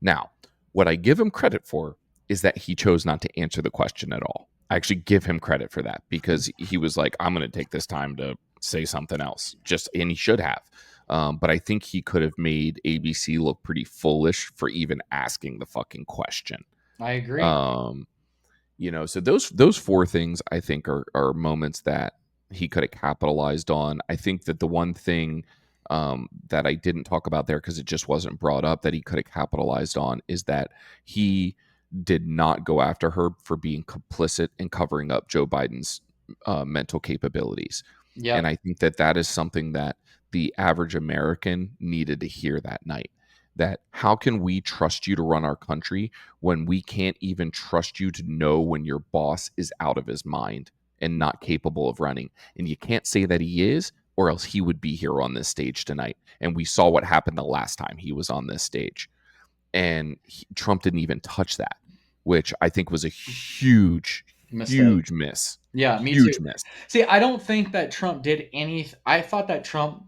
Now, what I give him credit for is that he chose not to answer the question at all. I actually give him credit for that because he was like, I'm going to take this time to say something else. And he should have. But I think he could have made ABC look pretty foolish for even asking the fucking question. I agree. So those four things I think are moments that he could have capitalized on. I think that the one thing that I didn't talk about there because it just wasn't brought up that he could have capitalized on is that he did not go after her for being complicit in covering up Joe Biden's mental capabilities. Yeah. And I think that is something that the average American needed to hear that night. That how can we trust you to run our country when we can't even trust you to know when your boss is out of his mind and not capable of running? And you can't say that he is, or else he would be here on this stage tonight. And we saw what happened the last time he was on this stage. And Trump didn't even touch that, which I think was a huge miss. Yeah, me huge too. miss. See, I don't think that Trump did anything. I thought that Trump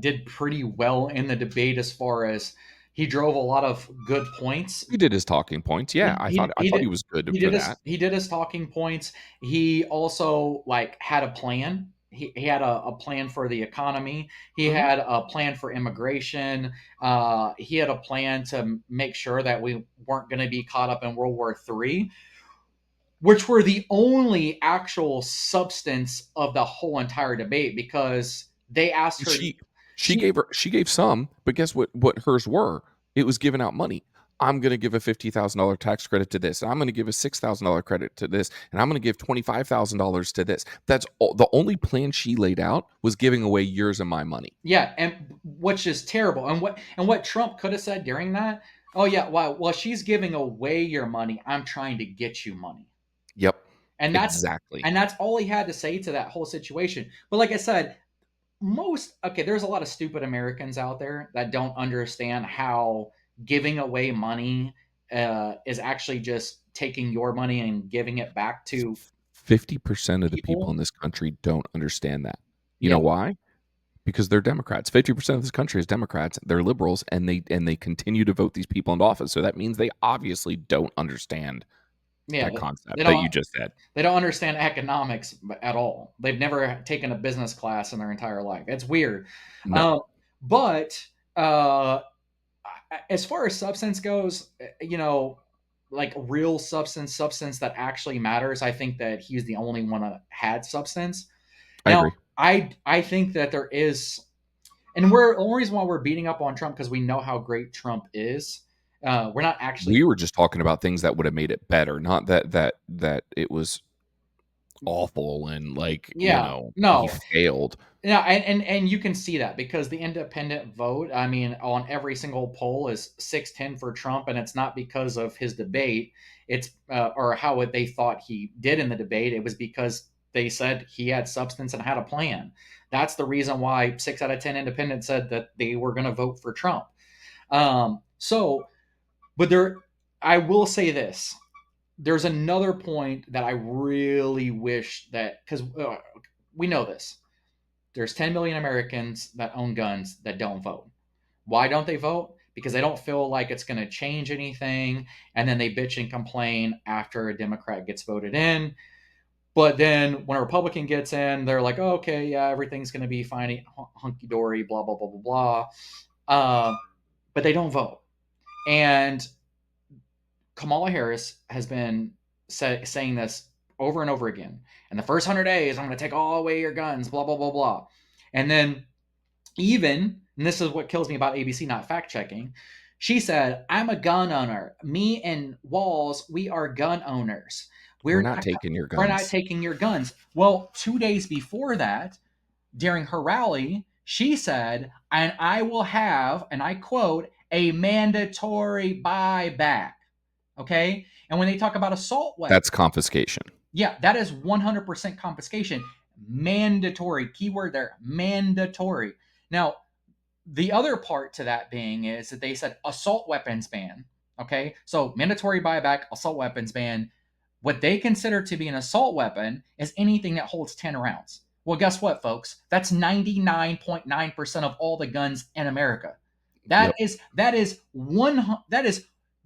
did pretty well in the debate as far as he drove a lot of good points. He did his talking points. Yeah, I thought he was good for that. He did his talking points. He also had a plan. He had a plan for the economy. He had a plan for immigration. He had a plan to make sure that we weren't going to be caught up in World War III, which were the only actual substance of the whole entire debate because they asked her. She gave some, but guess what hers were? It was giving out money. I'm going to give a $50,000 tax credit to this. And I'm going to give a $6,000 credit to this. And I'm going to give $25,000 to this. That's all. The only plan she laid out was giving away yours and my money. Yeah, and which is terrible. And what Trump could have said during that, oh yeah, well she's giving away your money. I'm trying to get you money. Yep. And that's exactly. And that's all he had to say to that whole situation. But like I said, there's a lot of stupid Americans out there that don't understand how giving away money is actually just taking your money and giving it back to 50% of the people in this country don't understand that. You know why? Because they're Democrats. 50% of this country is Democrats. They're liberals, and they continue to vote these people into office. So that means they obviously don't understand that concept that you just said. They don't understand economics at all. They've never taken a business class in their entire life. It's weird. No. But as far as substance goes, like real substance that actually matters, I think that he's the only one that had substance. I agree. I think that there is, and the only reason why we're beating up on Trump because we know how great Trump is. We're not actually. We were just talking about things that would have made it better, not that it was awful and he failed. Yeah, and you can see that because the independent vote, I mean, on every single poll is 6-10 for Trump, and it's not because of his debate. It's or how they thought he did in the debate. It was because they said he had substance and had a plan. That's the reason why 6 out of 10 independents said that they were going to vote for Trump. But I will say this. There's another point that I really wish that, because we know this. There's 10 million Americans that own guns that don't vote. Why don't they vote? Because they don't feel like it's going to change anything. And then they bitch and complain after a Democrat gets voted in. But then when a Republican gets in, they're like, oh, okay, yeah, everything's going to be fine, hunky-dory, blah, blah, blah, blah, blah. But they don't vote. And Kamala Harris has been saying this over and over again. In the first 100 days, I'm going to take all away your guns, blah, blah, blah, blah. And then and this is what kills me about ABC not fact checking, She said, "I'm a gun owner. Me and Walls, we are gun owners. We're not taking your we're not guns. taking your guns." Well, 2 days before that, during her rally, she said, "And I will have," and I quote, "a mandatory buyback." Okay? And when they talk about assault weapons, That's confiscation. yeah, that is 100% confiscation. Mandatory. Keyword there, mandatory. Now, the other part to that being is that they said assault weapons ban. Okay? So mandatory buyback, assault weapons ban. What they consider to be an assault weapon is anything that holds 10 rounds. Well, guess what, folks? That's 99.9% of all the guns in America. That is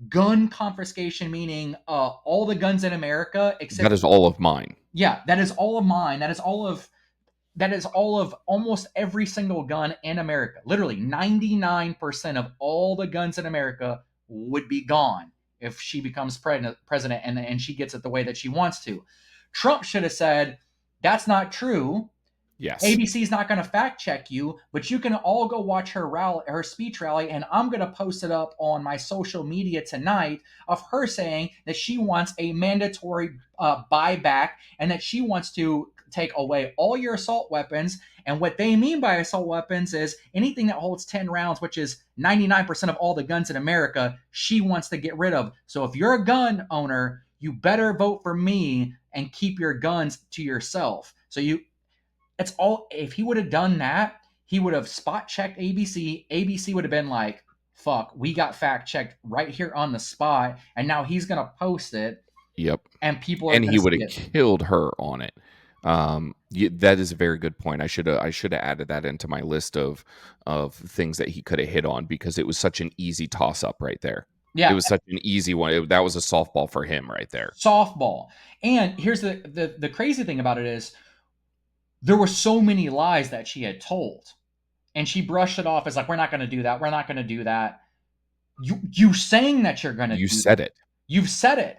gun confiscation, meaning all the guns in America except That is all of mine. yeah, that is all of mine. That is all of almost every single gun in America. Literally 99% of all the guns in America would be gone if she becomes president and she gets it the way that she wants to. Trump should have said, "That's not true. Yes. ABC's not going to fact check you, but you can all go watch her speech rally, and I'm going to post it up on my social media tonight of her saying that she wants a mandatory buyback and that she wants to take away all your assault weapons. And what they mean by assault weapons is anything that holds 10 rounds, which is 99% of all the guns in America, she wants to get rid of. So if you're a gun owner, you better vote for me and keep your guns to yourself." So it's all, if he would have done that, he would have spot checked ABC. ABC would have been like, "Fuck, we got fact checked right here on the spot," and now he's gonna post it. Yep. And people are And he would see have it. killed her on it. That is a very good point. I should have added that into my list of things that he could have hit on, because it was such an easy toss up right there. Yeah, It was such an easy one. That was a softball for him right there. softball. And here's the crazy thing about it is there were so many lies that she had told, and she brushed it off as like, "We're not going to do that. We're not going to do that." You saying that you're going to You do said that. it. You've said it.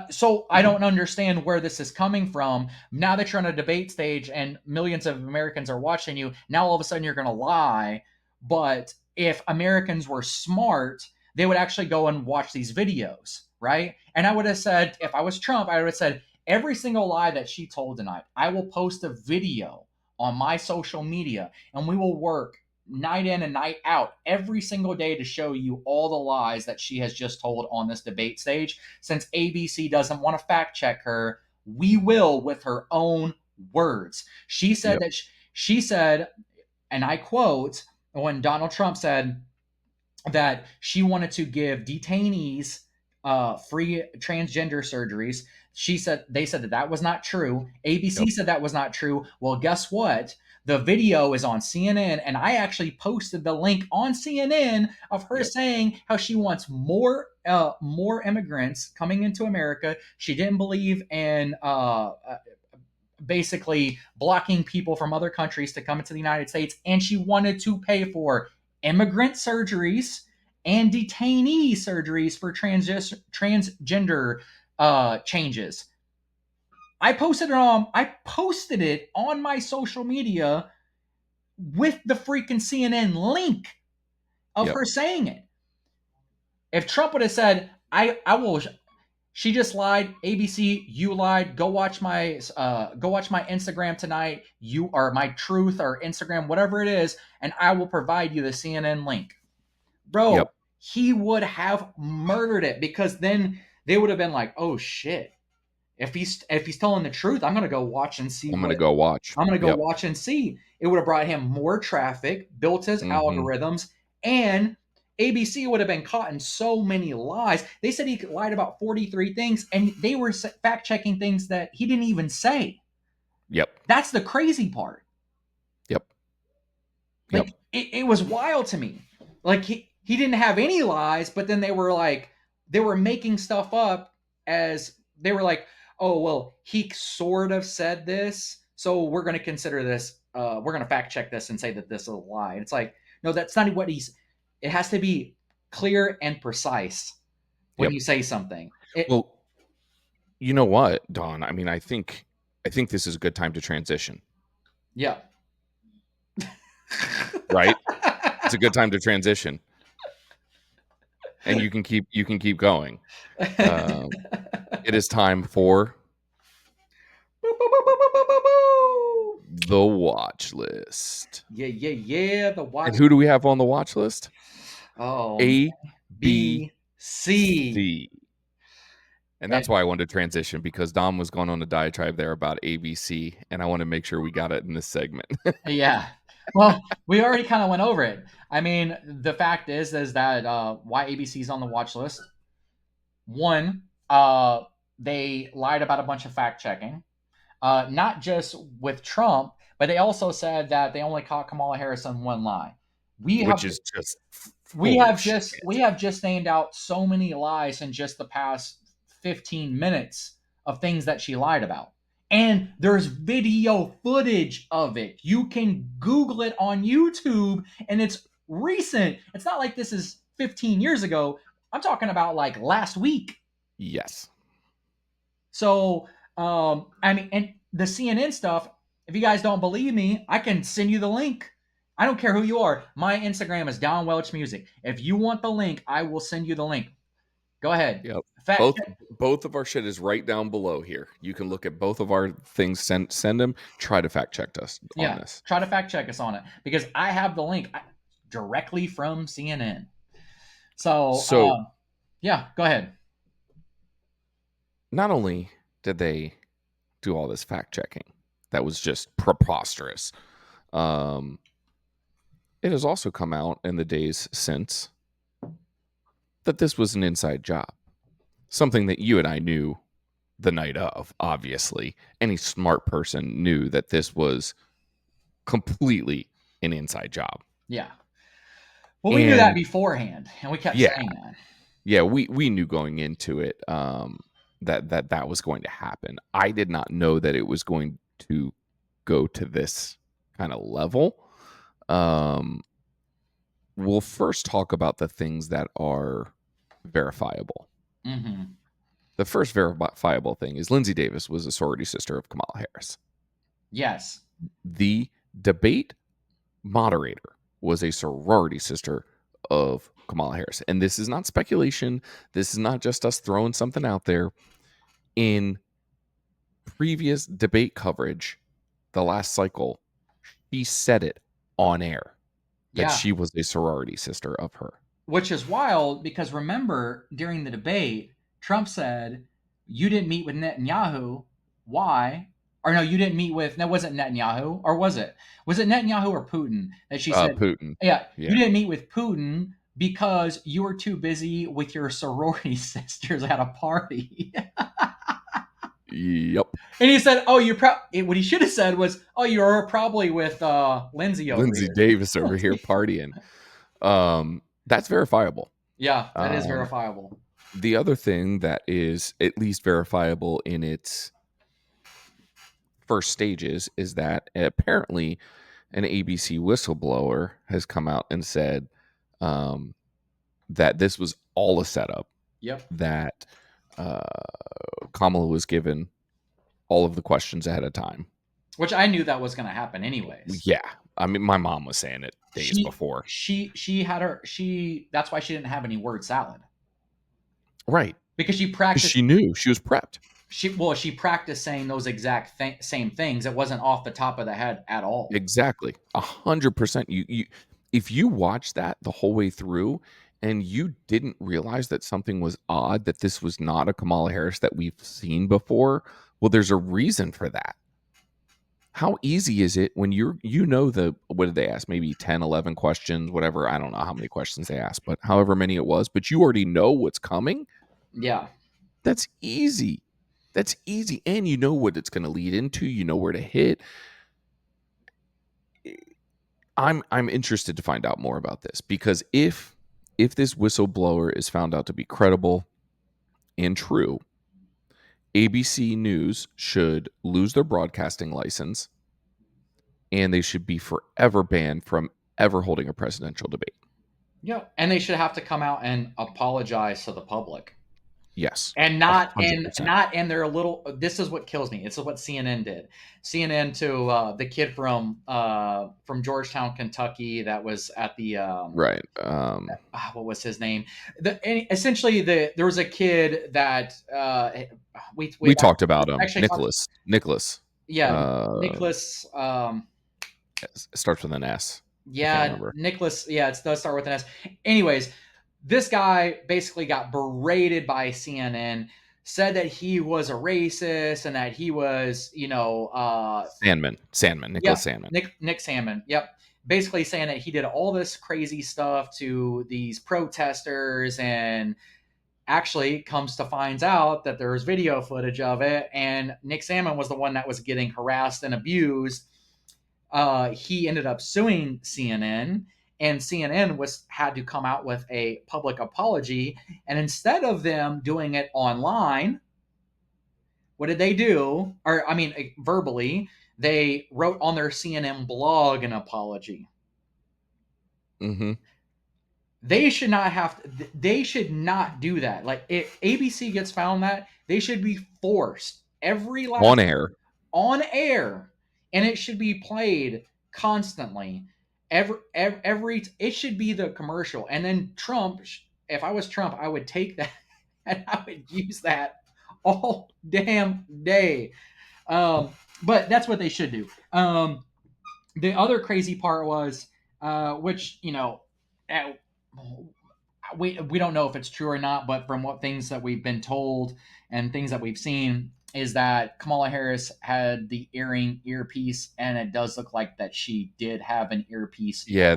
So I don't understand where this is coming from. Now that you're on a debate stage and millions of Americans are watching you, now all of a sudden you're going to lie. But if Americans were smart, they would actually go and watch these videos, right? And I would have said, if I was Trump, I would have said, every single lie that she told tonight, I will post a video on my social media, and we will work night in and night out every single day to show you all the lies that she has just told on this debate stage. Since ABC doesn't want to fact check her, we will with her own words. She said Yep. she said, and I quote, when Donald Trump said that she wanted to give detainees free transgender surgeries, they said that was not true. ABC said that was not true. Well, guess what? The video is on CNN, and I actually posted the link on CNN of her saying how she wants more immigrants coming into America. She didn't believe in basically blocking people from other countries to come into the United States, and she wanted to pay for immigrant surgeries and detainee surgeries for transgender changes. I posted it on my social media with the freaking CNN link of her saying it. If Trump would have said, I will, she just lied. ABC, you lied. Go watch my Instagram tonight. You are my truth or Instagram, whatever it is, and I will provide you the CNN link. Bro, he would have murdered it, because then they would have been like, "Oh shit. If he's telling the truth, I'm gonna go watch and see I'm gonna go watch. I'm gonna go watch and see." It would have brought him more traffic, built his algorithms, and ABC would have been caught in so many lies. They said he lied about 43 things, and they were fact checking things that he didn't even say. Yep. That's the crazy part. Yep. Like, it was wild to me. Like, he didn't have any lies, but then they were making stuff up, as they were like, "Oh, well, he sort of said this, so we're going to consider this, we're going to fact check this and say that this is a lie." And it's like, no, that's not what it has to be clear and precise when you say something. Well, you know what, Don? I mean, I think this is a good time to transition. Yeah. Right? It's a good time to transition. and you can keep going. It is time for the watch list. Yeah. The watch. And who do we have on the watch list? Oh, A, B, B, C. C. And that's why I wanted to transition, because Dom was going on a diatribe there about ABC, and I want to make sure we got it in this segment. Yeah. Well, we already kind of went over it. I mean, the fact is that why ABC is on the watch list. One, they lied about a bunch of fact checking, not just with Trump, but they also said that they only caught Kamala Harris on one lie. Which is just we have just named out so many lies in just the past 15 minutes of things that she lied about. And there's video footage of it. You can Google it on YouTube, and it's recent. It's not like this is 15 years ago. I'm talking about like last week. Yes. So, I mean, and the CNN stuff, if you guys don't believe me, I can send you the link. I don't care who you are. My Instagram is Don Welch Music. If you want the link, I will send you the link. Go ahead. Yep. Fact Both of our shit is right down below here. You can look at both of our things. Send them. Try to fact check us on this. Try to fact check us on it, because I have the link directly from CNN. So yeah, go ahead. Not only did they do all this fact checking, that was just preposterous. It has also come out in the days since that this was an inside job. Something that you and I knew the night of, obviously. Any smart person knew that this was completely an inside job. Yeah. Well, we knew that beforehand, and we kept saying that. Yeah, we knew going into it that was going to happen. I did not know that it was going to go to this kind of level. We'll first talk about the things that are verifiable. Mm-hmm. The first verifiable thing is Lindsay Davis was a sorority sister of Kamala Harris. Yes. The debate moderator was a sorority sister of Kamala Harris. And this is not speculation. This is not just us throwing something out there. In previous debate coverage, the last cycle, she said it on air that she was a sorority sister of her. Which is wild, because remember, during the debate, Trump said, you didn't meet with Netanyahu. Why? Or no, you didn't meet with, that wasn't Netanyahu, or was it? Was it Netanyahu or Putin that she said? Putin. Yeah, you didn't meet with Putin because you were too busy with your sorority sisters at a party. Yep. And he said, "Oh, you're what he should have said was, "Oh, you're probably with Lindsay Davis over here partying." That's verifiable. Yeah, that is verifiable. The other thing that is at least verifiable in its first stages is that apparently an ABC whistleblower has come out and said that this was all a setup. Yep. That Kamala was given all of the questions ahead of time. Which I knew that was going to happen anyways. Yeah. I mean, my mom was saying it days before. She had that's why she didn't have any word salad. Right. Because she practiced. She knew. She was prepped. She practiced saying those exact same things. It wasn't off the top of the head at all. Exactly. 100%. You if you watch that the whole way through and you didn't realize that something was odd, that this was not a Kamala Harris that we've seen before, well, there's a reason for that. How easy is it when what did they ask? Maybe 10, 11 questions, whatever. I don't know how many questions they asked, but however many it was, but you already know what's coming. Yeah. That's easy. That's easy. And you know what it's going to lead into. You know where to hit. I'm interested to find out more about this, because if this whistleblower is found out to be credible and true, ABC News should lose their broadcasting license, and they should be forever banned from ever holding a presidential debate. Yeah, and they should have to come out and apologize to the public. Yes. And not and 100%. not and they're a little. This is what kills me. This is what CNN did. CNN to the kid from Georgetown, Kentucky, that was at the Right. what was his name? Essentially there was a kid that We talked about him. actually talked. Nicholas. Yeah, Uh, Nicholas. it starts with an S. I can't Yeah, remember. Nicholas. Yeah, it does start with an S. Anyways, this guy basically got berated by CNN, said that he was a racist and that he was, Sandman. Nicholas yeah, Sandman. Nick Salmon. Yep. Basically saying that he did all this crazy stuff to these protesters, and actually comes to finds out that there's video footage of it, and Nick Salmon was the one that was getting harassed and abused. He ended up suing CNN, and CNN had to come out with a public apology. And instead of them doing it online, what did they do? Or I mean, verbally, they wrote on their CNN blog an apology. Mm-hmm. They should not have. They should not do that. Like, if ABC gets found that, they should be forced every last On air. on air, and it should be played constantly. Every it should be the commercial, and then Trump. If I was Trump, I would take that and I would use that all damn day. But that's what they should do. The other crazy part was, which uh, we don't know if it's true or not, but from what things that we've been told and things that we've seen, is that Kamala Harris had the earpiece, and it does look like that she did have an earpiece. Yeah,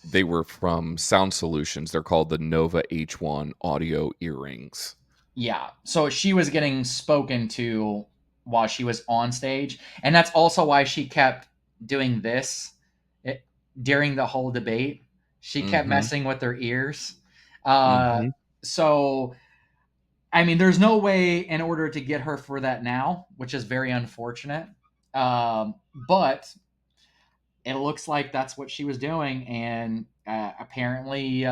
they were from Sound Solutions. They're called the Nova H1 audio earrings. Yeah, so she was getting spoken to while she was on stage, and that's also why she kept doing this during the whole debate. She kept messing with her ears. Mm-hmm. So I mean, there's no way in order to get her for that now, which is very unfortunate. But it looks like that's what she was doing, and apparently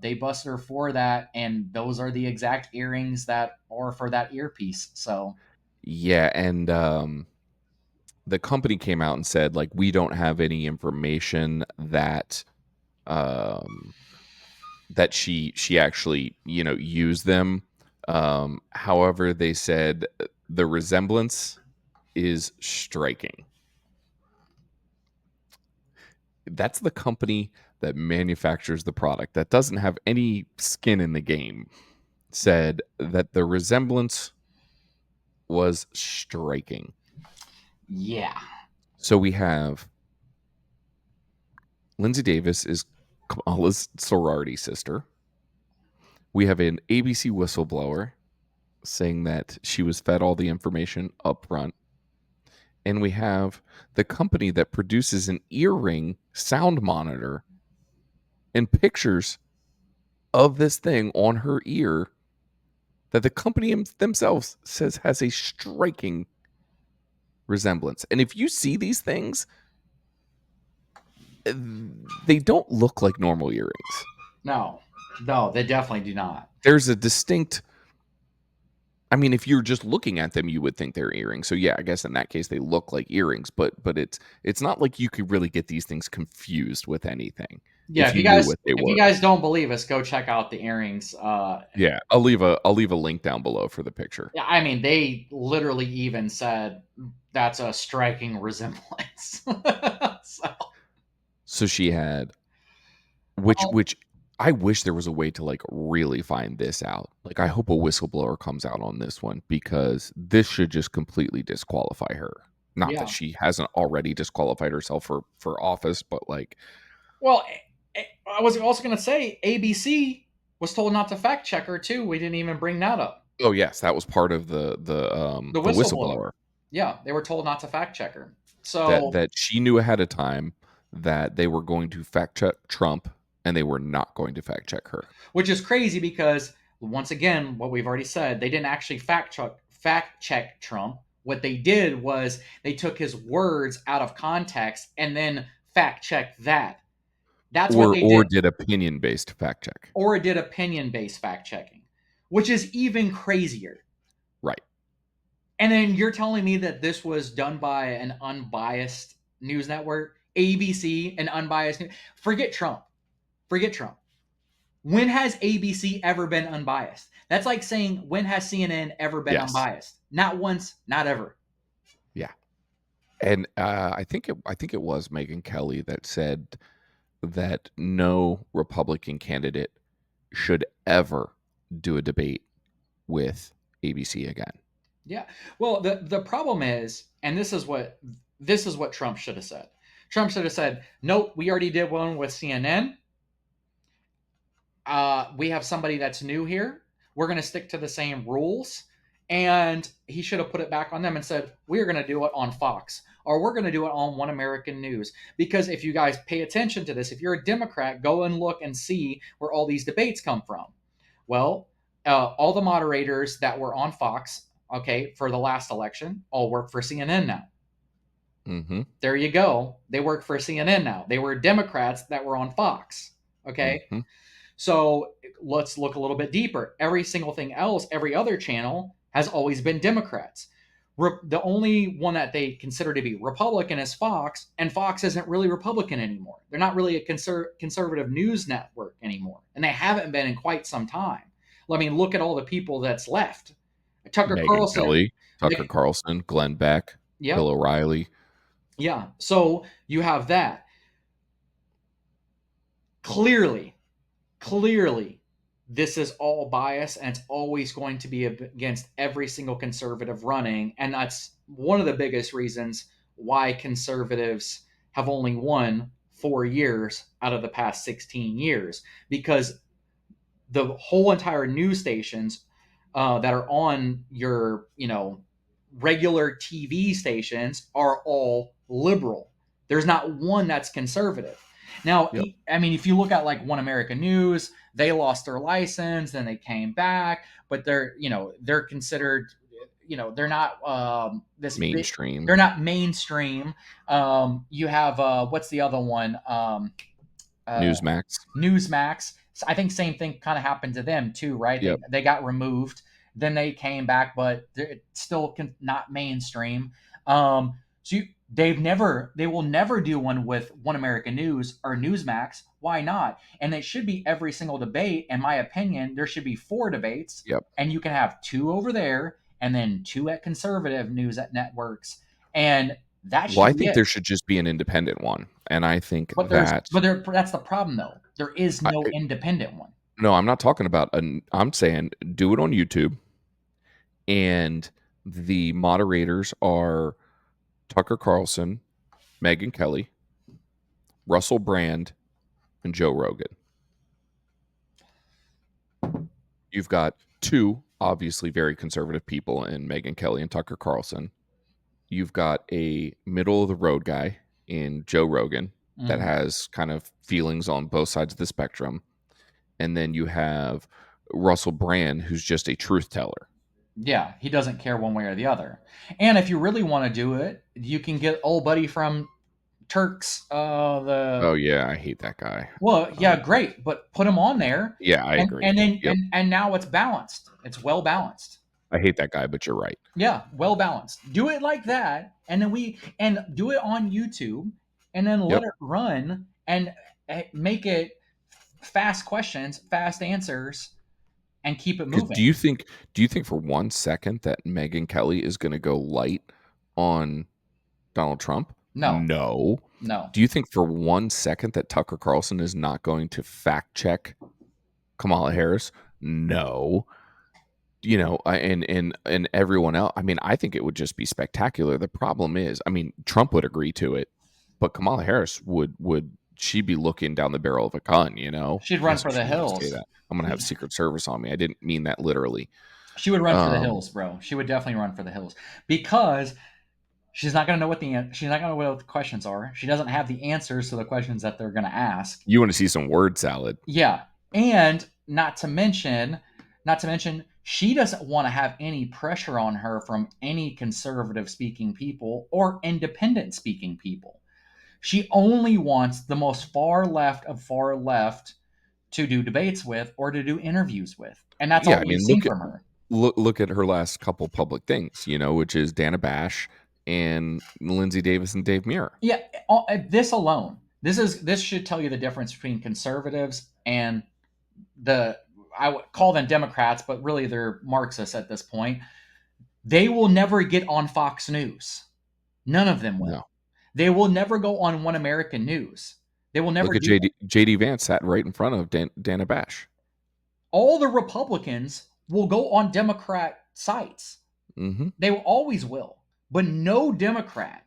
they busted her for that, and those are the exact earrings that are for that earpiece. So Yeah, and the company came out and said, like, we don't have any information that um, that she actually used them. However, they said the resemblance is striking. That's the company that manufactures the product, that doesn't have any skin in the game, said that the resemblance was striking. yeah, So we have Lindsay Davis is Kamala's sorority sister. We have an ABC whistleblower saying that she was fed all the information up front. And we have the company that produces an earring sound monitor and pictures of this thing on her ear that the company themselves says has a striking resemblance. And if you see these things, they don't look like normal earrings. no, they definitely do not. There's a distinct, I mean, if you're just looking at them, you would think they're earrings. So yeah, I guess in that case they look like earrings, but it's not like you could really get these things confused with anything. Yeah, if you guys don't believe us, go check out the earrings. Yeah, I'll leave a link down below for the picture. Yeah, I mean, they literally even said that's a striking resemblance. So she had, which I wish there was a way to like really find this out. Like, I hope a whistleblower comes out on this one, because this should just completely disqualify her. Not that she hasn't already disqualified herself for office, but like, well, I was also going to say ABC was told not to fact check her too. We didn't even bring that up. Oh yes, that was part of the whistleblower. Yeah, they were told not to fact check her. So that she knew ahead of time that they were going to fact check Trump, and they were not going to fact check her. Which is crazy, because once again, what we've already said, they didn't actually fact check Trump. What they did was they took his words out of context and then fact checked that. That's what they did. Or did opinion-based fact check. Or it did opinion-based fact checking, which is even crazier. Right. And then you're telling me that this was done by an unbiased news network, ABC, an unbiased. Forget Trump. Forget Trump. When has ABC ever been unbiased? That's like saying, when has CNN ever been unbiased? Not once, not ever. Yeah. And I think it was Megyn Kelly that said that no Republican candidate should ever do a debate with ABC again. Yeah. Well, the problem is, and this is what Trump should have said. Trump should have said, "Nope, we already did one with CNN. We have somebody that's new here. We're going to stick to the same rules." And he should have put it back on them and said, "We're going to do it on Fox, or we're going to do it on One American News." Because if you guys pay attention to this, if you're a Democrat, go and look and see where all these debates come from. Well, all the moderators that were on Fox, okay, for the last election, all work for CNN now. Mm-hmm. There you go. They work for CNN now. They were Democrats that were on Fox. Okay. Mm-hmm. So let's look a little bit deeper. Every single thing else, every other channel has always been Democrats. The only one that they consider to be Republican is Fox, and Fox isn't really Republican anymore. They're not really a conservative news network anymore, and they haven't been in quite some time. I mean, look at all the people that's left. Tucker Megyn Carlson. Kelly, Tucker Carlson, Glenn Beck, Yep. Bill O'Reilly. Yeah. So you have that. Clearly, this is all bias, and it's always going to be against every single conservative running. And that's one of the biggest reasons why conservatives have only won 4 years out of the past 16 years, because the whole entire news stations that are on your, regular TV stations are all liberal. There's not one that's conservative. Now, Yep. I mean, if you look at like One American News, they lost their license, then they came back, but they're considered, they're not this Mainstream. they're not mainstream. You have what's the other one? Newsmax. Newsmax. So I think same thing kind of happened to them too, right? Yep. They got removed, then they came back, but they're still not mainstream. So they will never do one with One American News or Newsmax. Why not? And it should be every single debate. In my opinion, there should be 4 debates. Yep. And you can have 2 over there, and then 2 at conservative news at networks, and that should. Well, I think there should just be an independent one, and I think that's the problem though. There is no independent one. No, I'm not talking about I'm saying do it on YouTube, and the moderators are Tucker Carlson, Megyn Kelly, Russell Brand, and Joe Rogan. You've got 2 obviously very conservative people in Megyn Kelly and Tucker Carlson. You've got a middle of the road guy in Joe Rogan that has kind of feelings on both sides of the spectrum. And then you have Russell Brand, who's just a truth teller. Yeah, he doesn't care one way or the other. And if you really want to do it, you can get old buddy from Turks. Oh yeah, I hate that guy. Well, yeah, great, but put him on there. Yeah, I agree. And then and now it's balanced. It's well balanced. I hate that guy, but you're right. Yeah, well balanced. Do it like that, and then do it on YouTube, and then let it run and make it fast questions, fast answers, and keep it moving. Do you think for 1 second that Megyn Kelly is going to go light on Donald Trump? No. Do you think for 1 second that Tucker Carlson is not going to fact check Kamala Harris? No. And everyone else. I mean, I think it would just be spectacular. The problem is, I mean, Trump would agree to it, but Kamala Harris would she'd be looking down the barrel of a gun, She'd run for the hills. I'm going to have Secret Service on me. I didn't mean that literally. She would run for the hills, bro. She would definitely run for the hills, because she's not going to know what the questions are. She doesn't have the answers to the questions that they're going to ask. You want to see some word salad. Yeah. And not to mention, she doesn't want to have any pressure on her from any conservative speaking people or independent speaking people. She only wants the most far left of far left to do debates with or to do interviews with, and that's Yeah, all I we've mean, seen from her. look at her last couple public things, which is Dana Bash and Lindsey Davis and Dave Muir. Yeah, this alone, this should tell you the difference between conservatives and I would call them Democrats, but really they're Marxists at this point. They will never get on Fox News. None of them will. No. They will never go on One American News. They will never Look at do that. JD Vance sat right in front of Dana Bash. All the Republicans will go on Democrat sites. Mm-hmm. They always will. But no Democrat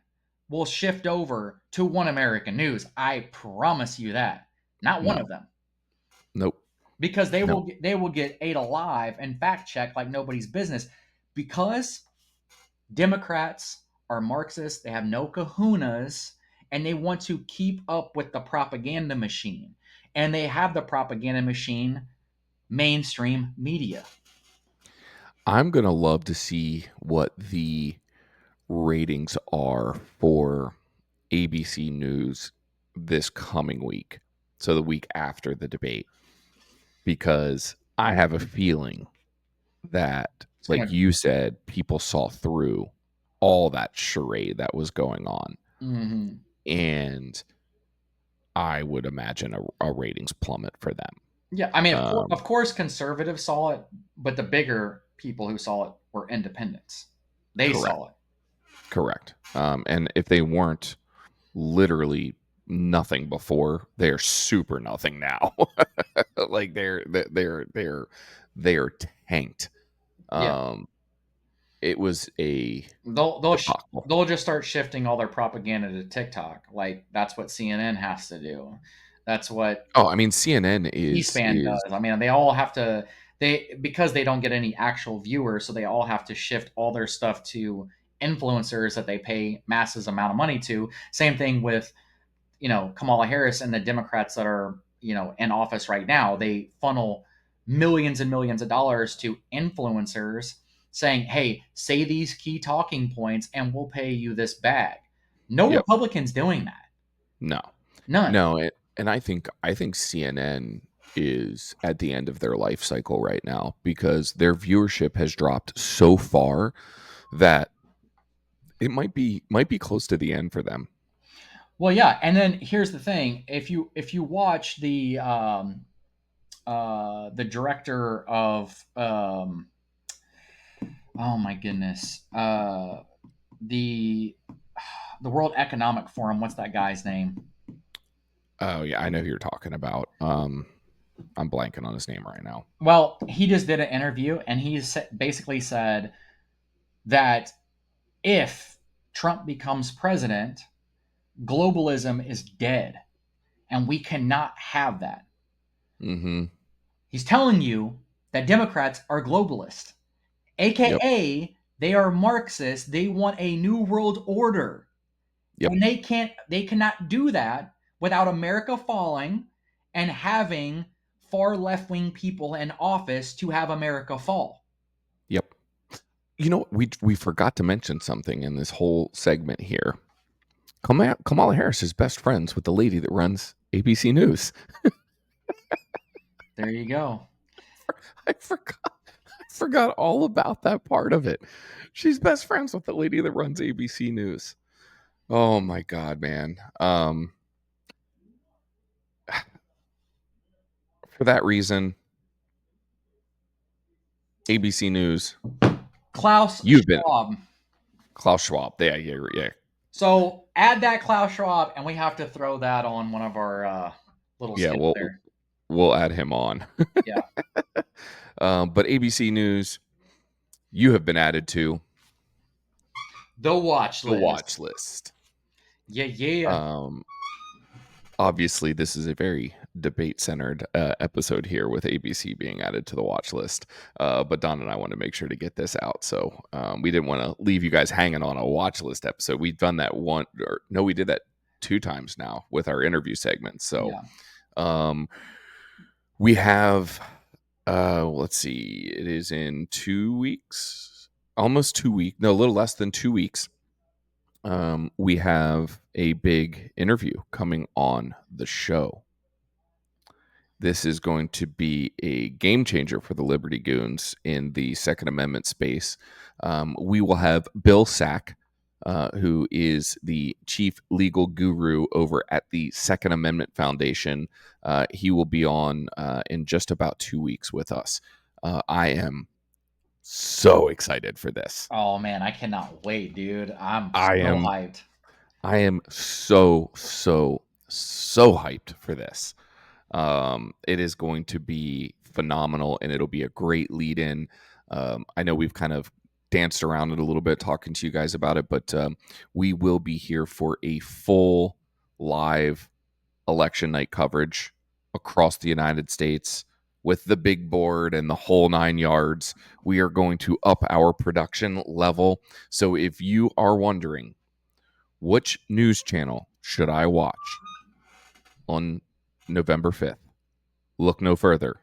will shift over to One American News. I promise you that. Not one of them. Nope. Because they will get ate alive and fact checked like nobody's business. Because Democrats are Marxists, they have no kahunas, and they want to keep up with the propaganda machine. And they have the propaganda machine, mainstream media. I'm going to love to see what the ratings are for ABC News this coming week. So the week after the debate. Because I have a feeling that, like you said, people saw through all that charade that was going on. Mm-hmm. And I would imagine a ratings plummet for them. Yeah, I mean, of course, conservatives saw it, but the bigger people who saw it were independents. They saw it. Correct. And if they weren't literally nothing before, they're super nothing now. Like they're tanked. Yeah. It was they'll just start shifting all their propaganda to TikTok. Like that's what CNN has to do. That's what I mean, CNN C-SPAN does. I mean, they all have to because they don't get any actual viewers, so they all have to shift all their stuff to influencers that they pay massive amount of money to. Same thing with Kamala Harris and the Democrats that are in office right now. They funnel millions and millions of dollars to influencers saying, hey, say these key talking points and we'll pay you this bag. No Republicans doing that. No. None. No, and I think CNN is at the end of their life cycle right now because their viewership has dropped so far that it might be close to the end for them. Well, yeah, and then here's the thing: if you watch the director of oh my goodness, the World Economic Forum, what's that guy's name? Oh yeah, I know who you're talking about. I'm blanking on his name right now. Well, he just did an interview and he basically said that if Trump becomes president, globalism is dead and we cannot have that. Mm-hmm. He's telling you that Democrats are globalist, aka they are Marxist. They want a new world order. Yep. And they cannot do that without America falling and having far left-wing people in office to have America fall. Yep. We forgot to mention something in this whole segment here. Kamala Harris is best friends with the lady that runs ABC News. There you go. I forgot all about that part of it. She's best friends with the lady that runs ABC News. Oh my God, man. For that reason, ABC News. Klaus Schwab. Klaus Schwab. Yeah. So add that Klaus Schwab, and we have to throw that on one of our little skits there. We'll add him on. Yeah. But ABC News, you have been added to the Watchlist. The Watchlist. Yeah. Obviously, this is a very debate-centered episode here with ABC being added to the watch list. But Don and I want to make sure to get this out. So we didn't want to leave you guys hanging on a watch list episode. We've done that we did that 2 times now with our interview segments. So we have, let's see, it is in 2 weeks, almost 2 weeks, no, a little less than 2 weeks. We have a big interview coming on the show. This is going to be a game changer for the Liberty Goons in the Second Amendment space. We will have Bill Sack, who is the chief legal guru over at the Second Amendment Foundation. He will be on in just about 2 weeks with us. I am so excited for this. Oh man, I cannot wait, dude. I'm I so am hyped. I am so hyped for this. It is going to be phenomenal, and it'll be a great lead in. I know we've kind of danced around it a little bit talking to you guys about it, but we will be here for a full live election night coverage across the United States with the big board and the whole 9 yards. We are going to up our production level. So if you are wondering, which news channel should I watch on November 5th? Look no further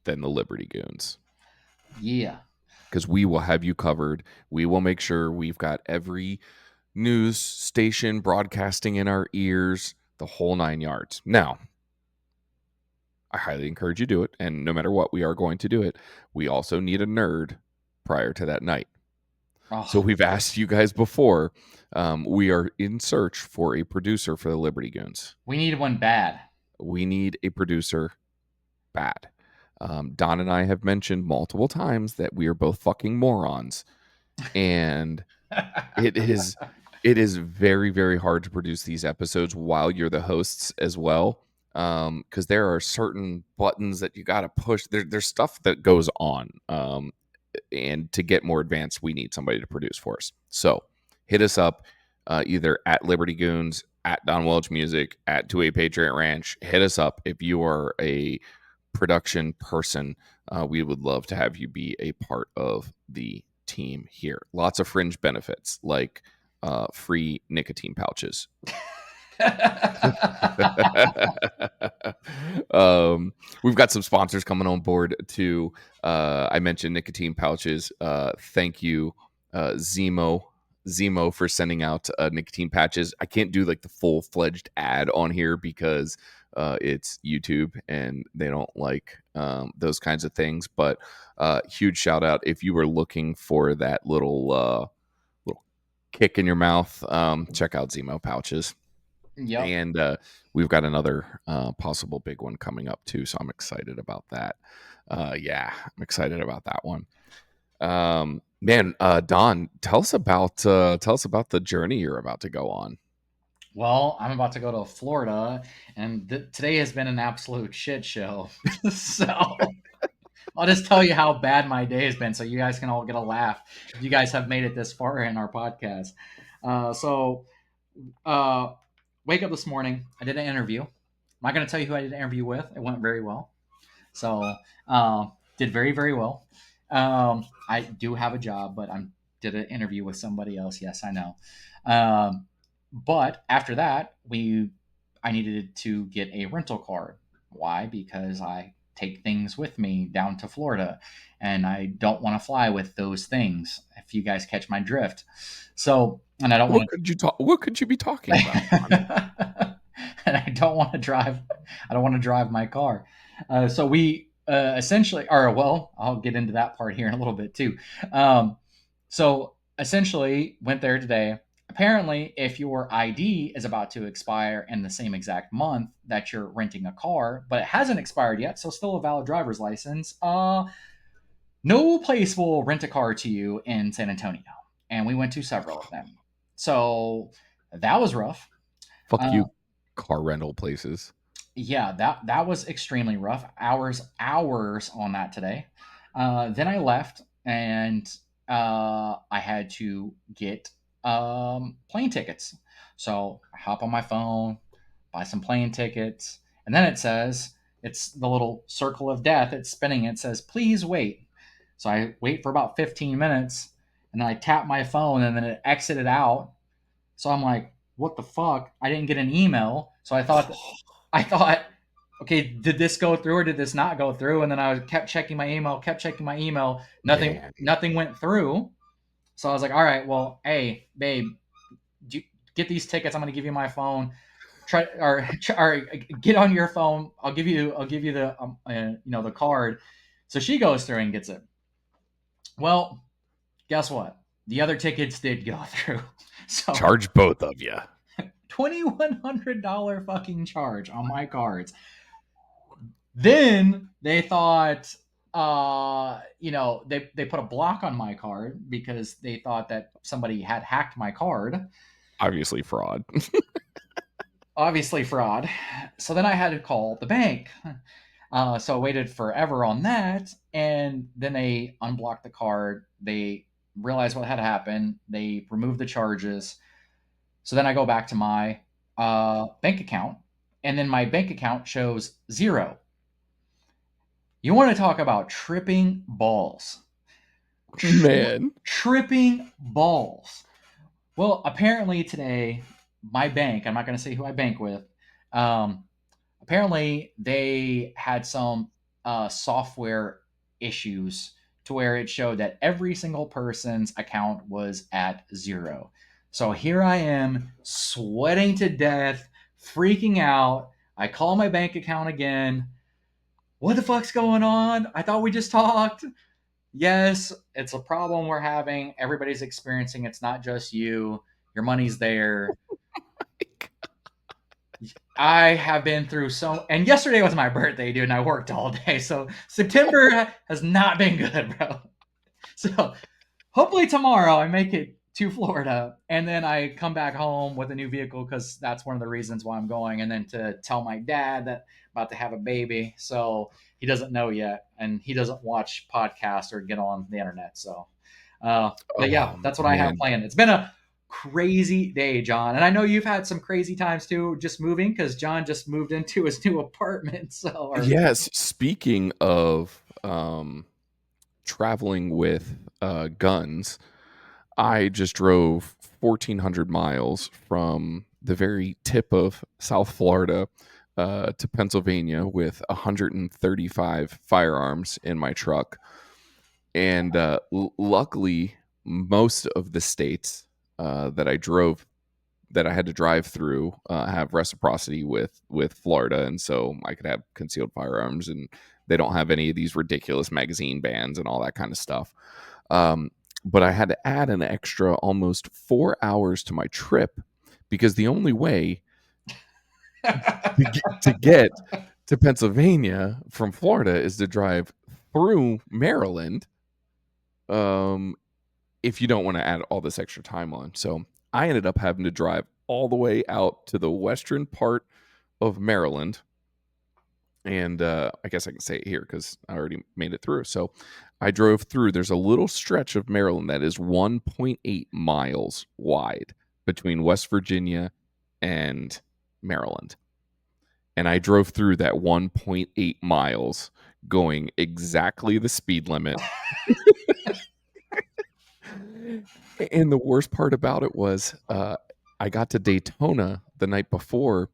than the Liberty Goons. Yeah. Because we will have you covered. We will make sure we've got every news station broadcasting in our ears, the whole 9 yards. Now, I highly encourage you to do it. And no matter what, we are going to do it. We also need a nerd prior to that night. Oh, So we've asked you guys before. We are in search for a producer for the Liberty Goons. we need one bad. We need a producer bad. Don and I have mentioned multiple times that we are both fucking morons. And it is very, very hard to produce these episodes while you're the hosts as well. Because there are certain buttons that you got to push. There's stuff that goes on. And to get more advanced, we need somebody to produce for us. So hit us up either at Liberty Goons, at Don Welch Music, at 2A Patriot Ranch. Hit us up if you are a production person. We would love to have you be a part of the team here. Lots of fringe benefits like free nicotine pouches. We've got some sponsors coming on board too. I mentioned nicotine pouches. Thank you, Zemo for sending out nicotine patches. I can't do like the full-fledged ad on here because it's YouTube and they don't like those kinds of things. But huge shout out if you were looking for that little kick in your mouth. Check out Zemo pouches. Yep. And we've got another possible big one coming up too, so I'm excited about that. I'm excited about that one. Man, Don, tell us about the journey you're about to go on. Well, I'm about to go to Florida, and today has been an absolute shit show. So I'll just tell you how bad my day has been, so you guys can all get a laugh if you guys have made it this far in our podcast. Wake up this morning. I did an interview. I'm not going to tell you who I did an interview with. It went very well. So did very, very well. I do have a job, but I did an interview with somebody else. Yes, I know. But after that, I needed to get a rental car. Why? Because I take things with me down to Florida, and I don't want to fly with those things. If you guys catch my drift, so and I don't want to. What could you be talking about? And I don't want to drive. I don't want to drive my car. So we essentially, or well, I'll get into that part here in a little bit too. So essentially, went there today. Apparently, if your ID is about to expire in the same exact month that you're renting a car, but it hasn't expired yet, so still a valid driver's license, no place will rent a car to you in San Antonio. And we went to several of them. So that was rough. Fuck you, car rental places. Yeah, that was extremely rough. Hours on that today. Then I left, and I had to get plane tickets. So I hop on my phone, buy some plane tickets, and then it says, it's the little circle of death. It's spinning. It says, please wait. So I wait for about 15 minutes, and then I tap my phone, and then it exited out. So I'm like, what the fuck? I didn't get an email. So I thought, okay, did this go through or did this not go through? And then I kept checking my email. Nothing went through. So I was like, all right, well, hey, babe, get these tickets. I'm going to give you my phone. or get on your phone. I'll give you the the card. So she goes through and gets it. Well, guess what? The other tickets did go through. So Charge both of you. $2,100 fucking charge on my cards. Then they thought, they put a block on my card because they thought that somebody had hacked my card. Obviously fraud. Obviously fraud. So then I had to call the bank. So I waited forever on that, and then they unblocked the card. They realized what had happened. They removed the charges. So then I go back to my bank account, and then my bank account shows zero. You want to talk about tripping balls? Man. Tripping balls. Well, apparently today, my bank, I'm not going to say who I bank with, apparently they had some software issues to where it showed that every single person's account was at zero. So here I am, sweating to death, freaking out. I call my bank account again. What the fuck's going on? I thought we just talked. Yes, it's a problem we're having. Everybody's experiencing. It's not just you. Your money's there. I have been through and yesterday was my birthday, dude, and I worked all day. So September has not been good, bro. So hopefully tomorrow I make it to Florida and then I come back home with a new vehicle because that's one of the reasons why I'm going. And then to tell my dad that I'm about to have a baby. So he doesn't know yet and he doesn't watch podcasts or get on the internet. So, but yeah, that's what I have planned. It's been a crazy day, John. And I know you've had some crazy times too, just moving because John just moved into his new apartment. So, yes, speaking of traveling with guns, I just drove 1,400 miles from the very tip of South Florida to Pennsylvania with 135 firearms in my truck. And luckily, most of the states that I had to drive through have reciprocity with Florida, and so I could have concealed firearms, and they don't have any of these ridiculous magazine bans and all that kind of stuff. But I had to add an extra almost 4 hours to my trip because the only way to get to Pennsylvania from Florida is to drive through Maryland. If you don't want to add all this extra time on. So I ended up having to drive all the way out to the western part of Maryland. And I guess I can say it here because I already made it through. So I drove through. There's a little stretch of Maryland that is 1.8 miles wide between West Virginia and Maryland. And I drove through that 1.8 miles going exactly the speed limit. And the worst part about it was I got to Daytona the night before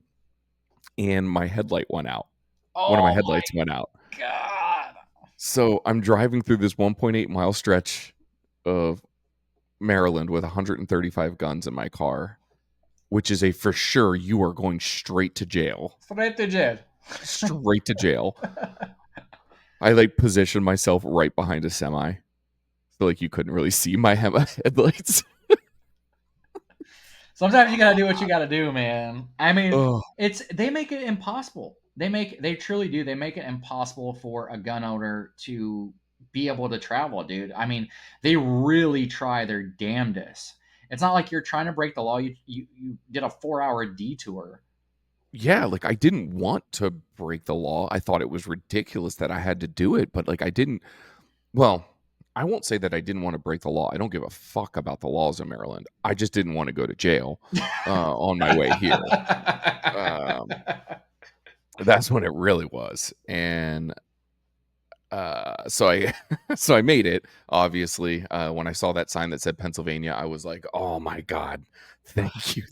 and my headlight went out. One of my headlights went out. God. So I'm driving through this 1.8 mile stretch of Maryland with 135 guns in my car, which is a for sure you are going straight to jail. Straight to jail. Straight to jail. I positioned myself right behind a semi. So you couldn't really see my headlights. Sometimes you gotta do what you gotta do, man. I mean, they make it impossible. They truly do. They make it impossible for a gun owner to be able to travel, dude. I mean, they really try their damnedest. It's not like you're trying to break the law. You did a 4-hour detour. Yeah, I didn't want to break the law. I thought it was ridiculous that I had to do it, but I didn't. Well, I won't say that I didn't want to break the law. I don't give a fuck about the laws of Maryland. I just didn't want to go to jail on my way here. That's what it really was. And so I made it, obviously. When I saw that sign that said Pennsylvania, I was like, oh my God, thank you.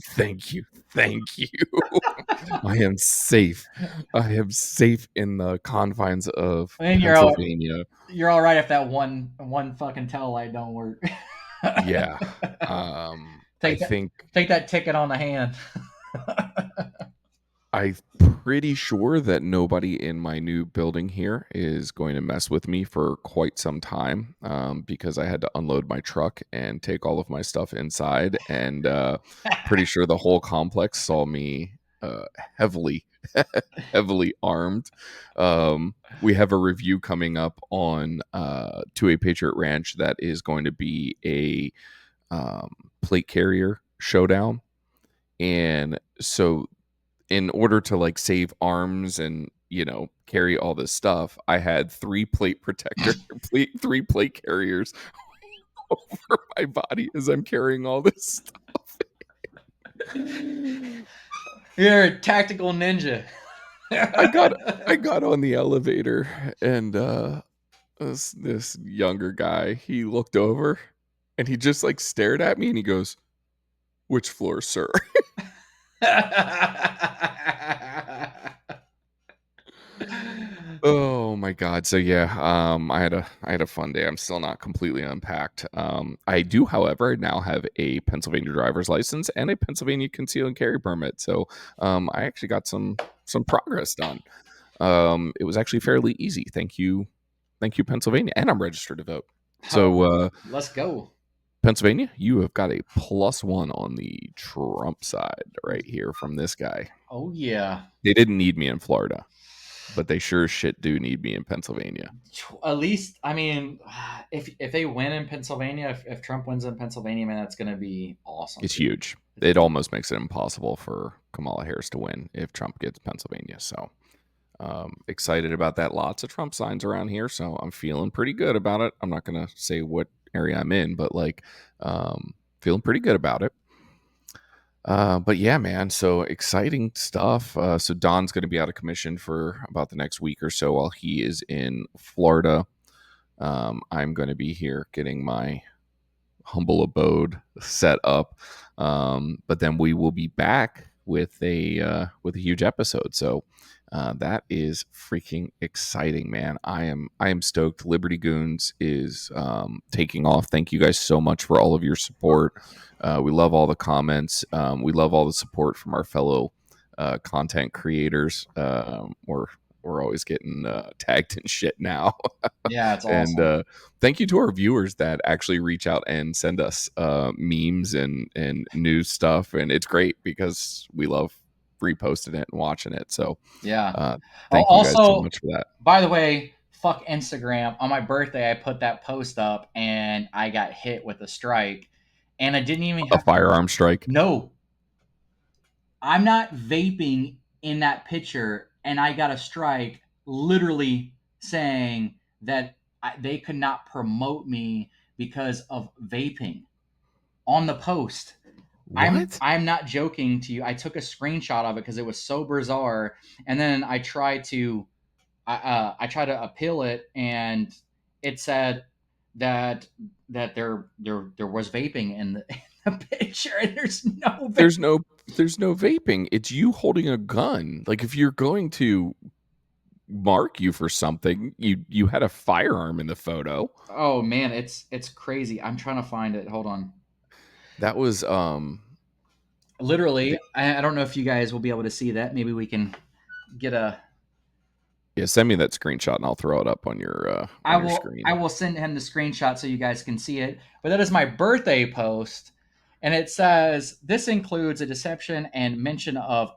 I am safe. I am safe in the confines of Pennsylvania. You're all right if that one fucking tail light don't work. Yeah. Take that ticket on the hand. I'm pretty sure that nobody in my new building here is going to mess with me for quite some time, because I had to unload my truck and take all of my stuff inside, and pretty sure the whole complex saw me heavily, heavily armed. We have a review coming up on To a Patriot Ranch that is going to be a plate carrier showdown, and so in order to like save arms and carry all this stuff, I had three plate carriers over my body as I'm carrying all this stuff. You're a tactical ninja. I got on the elevator, and this younger guy, he looked over and he just like stared at me and he goes, "Which floor, sir?" Oh my god. So yeah, I had a fun day. I'm still not completely unpacked. I do, however, now have a Pennsylvania driver's license and a Pennsylvania concealed and carry permit. So I actually got some progress done. It was actually fairly easy. Thank you, Pennsylvania, and I'm registered to vote. So Let's go. Pennsylvania, you have got a +1 on the Trump side right here from this guy. Oh yeah. They didn't need me in Florida, but they sure as shit do need me in Pennsylvania. At least, I mean, if they win in Pennsylvania, if Trump wins in Pennsylvania, man, that's gonna be awesome. It's huge. It almost makes it impossible for Kamala Harris to win if Trump gets Pennsylvania. So excited about that. Lots of Trump signs around here, so I'm feeling pretty good about it. I'm not gonna say what area I'm in, but like feeling pretty good about it. But yeah, man, so exciting stuff. So Don's going to be out of commission for about the next week or so while he is in Florida. I'm going to be here getting my humble abode set up. But then we will be back with a huge episode. So that is freaking exciting, man. I am stoked. Liberty Goons is taking off. Thank you guys so much for all of your support. We love all the comments. We love all the support from our fellow content creators. We're always getting tagged in shit now. Yeah, it's awesome. And thank you to our viewers that actually reach out and send us memes and news stuff, and it's great because we love reposting it and watching it. So yeah, thank you guys so much for that. By the way, fuck Instagram. On my birthday, I put that post up and I got hit with a strike, and I didn't even have A firearm strike. No, I'm not vaping in that picture, and I got a strike literally saying that they could not promote me because of vaping on the post. What? I'm not joking to you. I took a screenshot of it because it was so bizarre, and then I tried to appeal it, and it said that there was vaping in the picture, and there's no vaping. There's no vaping. It's you holding a gun. Like if you're going to mark you for something, you had a firearm in the photo. Oh man, it's crazy. I'm trying to find it. Hold on. That was literally. I don't know if you guys will be able to see that. Maybe we can get a. Yeah, send me that screenshot and I'll throw it up on your screen. I will send him the screenshot so you guys can see it. But that is my birthday post, and it says this includes a deception and mention of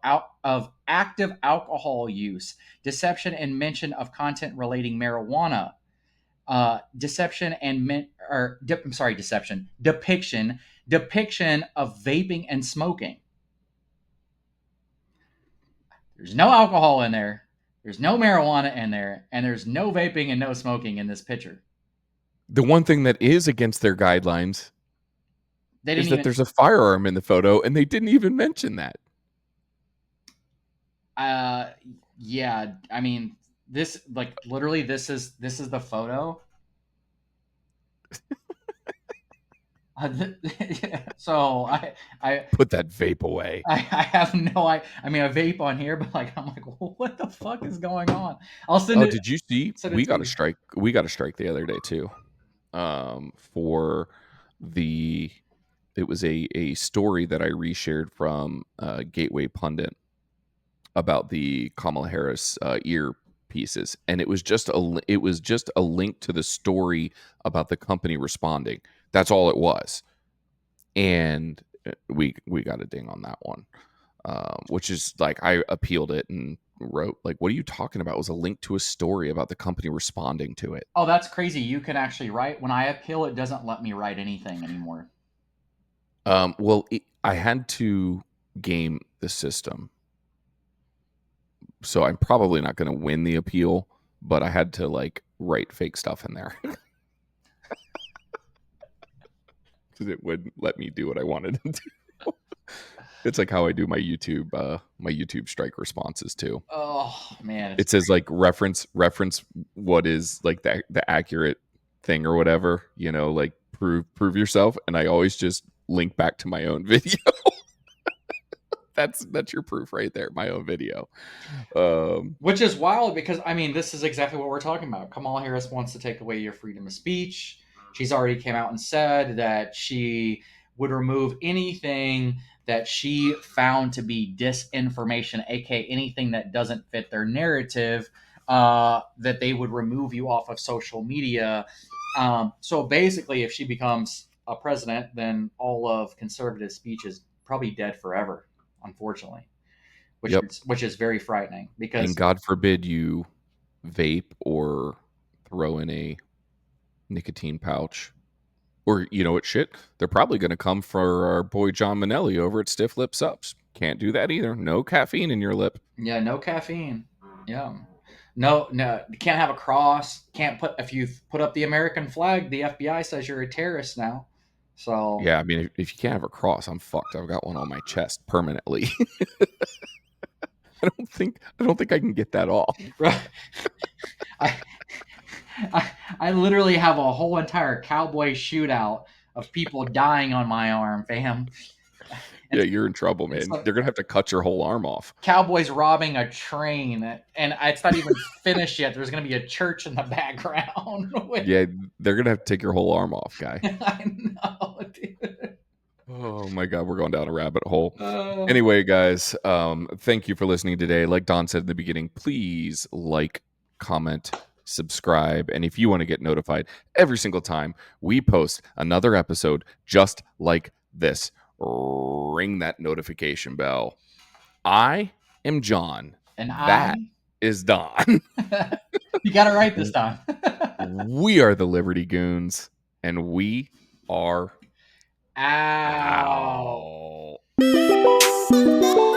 active alcohol use, deception and mention of content relating marijuana, deception and depiction of vaping and smoking. There's no alcohol in there. There's no marijuana in there, and there's no vaping and no smoking in this picture. The one thing that is against their guidelines is that there's a firearm in the photo, and they didn't even mention that. Yeah. I mean, this literally this is the photo. So I put that vape away. I have no I mean a vape on here, but I'm like, well, what the fuck is going on? I'll send it. Did you see? We got a strike. We got a strike the other day too. For it was a story that I reshared from Gateway Pundit, about the Kamala Harris ear pieces, and it was just a link to the story about the company responding. That's all it was, and we got a ding on that one, which is like I appealed it and wrote like, "What are you talking about?" It was a link to a story about the company responding to it. Oh, that's crazy. You can actually write. When I appeal, it doesn't let me write anything anymore. Well, I had to game the system, so I'm probably not going to win the appeal, but I had to like write fake stuff in there because it wouldn't let me do what I wanted to do. It's like how I do my YouTube strike responses too. Oh man, It says like reference what is like the accurate thing or whatever, you know, like prove yourself, and I always just link back to my own video. That's your proof right there, my own video. Which is wild because I mean, this is exactly what we're talking about. Kamala Harris wants to take away your freedom of speech. She's already came out and said that she would remove anything that she found to be disinformation, aka anything that doesn't fit their narrative, that they would remove you off of social media. So basically, if she becomes a president, then all of conservative speech is probably dead forever, unfortunately, Yep. which is very frightening because And God forbid you vape or throw in a nicotine pouch. Or, you know what, shit, they're probably going to come for our boy John Manelli over at Stiff Lip Subs. Can't do that either. No caffeine in your lip. yeah, no caffeine. Yeah. No, you can't have a cross. Can't put if you put up the American flag, the FBI says you're a terrorist now. So Yeah, I mean, if you can't have a cross, I'm fucked. I've got one on my chest permanently. I don't think I can get that off. I, I literally have a whole entire cowboy shootout of people dying on my arm, fam. Yeah, you're in trouble, man. Like They're gonna have to cut your whole arm off. cowboys robbing a train, and it's not even finished yet. There's going to be a church in the background. Yeah, they're gonna have to take your whole arm off, guy. I know, dude. Oh my god, we're going down a rabbit hole. Anyway, guys, thank you for listening today. Like Don said in the beginning, please like, comment, subscribe, and if you want to get notified every single time we post another episode just like this, ring that notification bell. I am John, and that is Don. You got it right this time. We are the Liberty Goons, and we are Ow. out.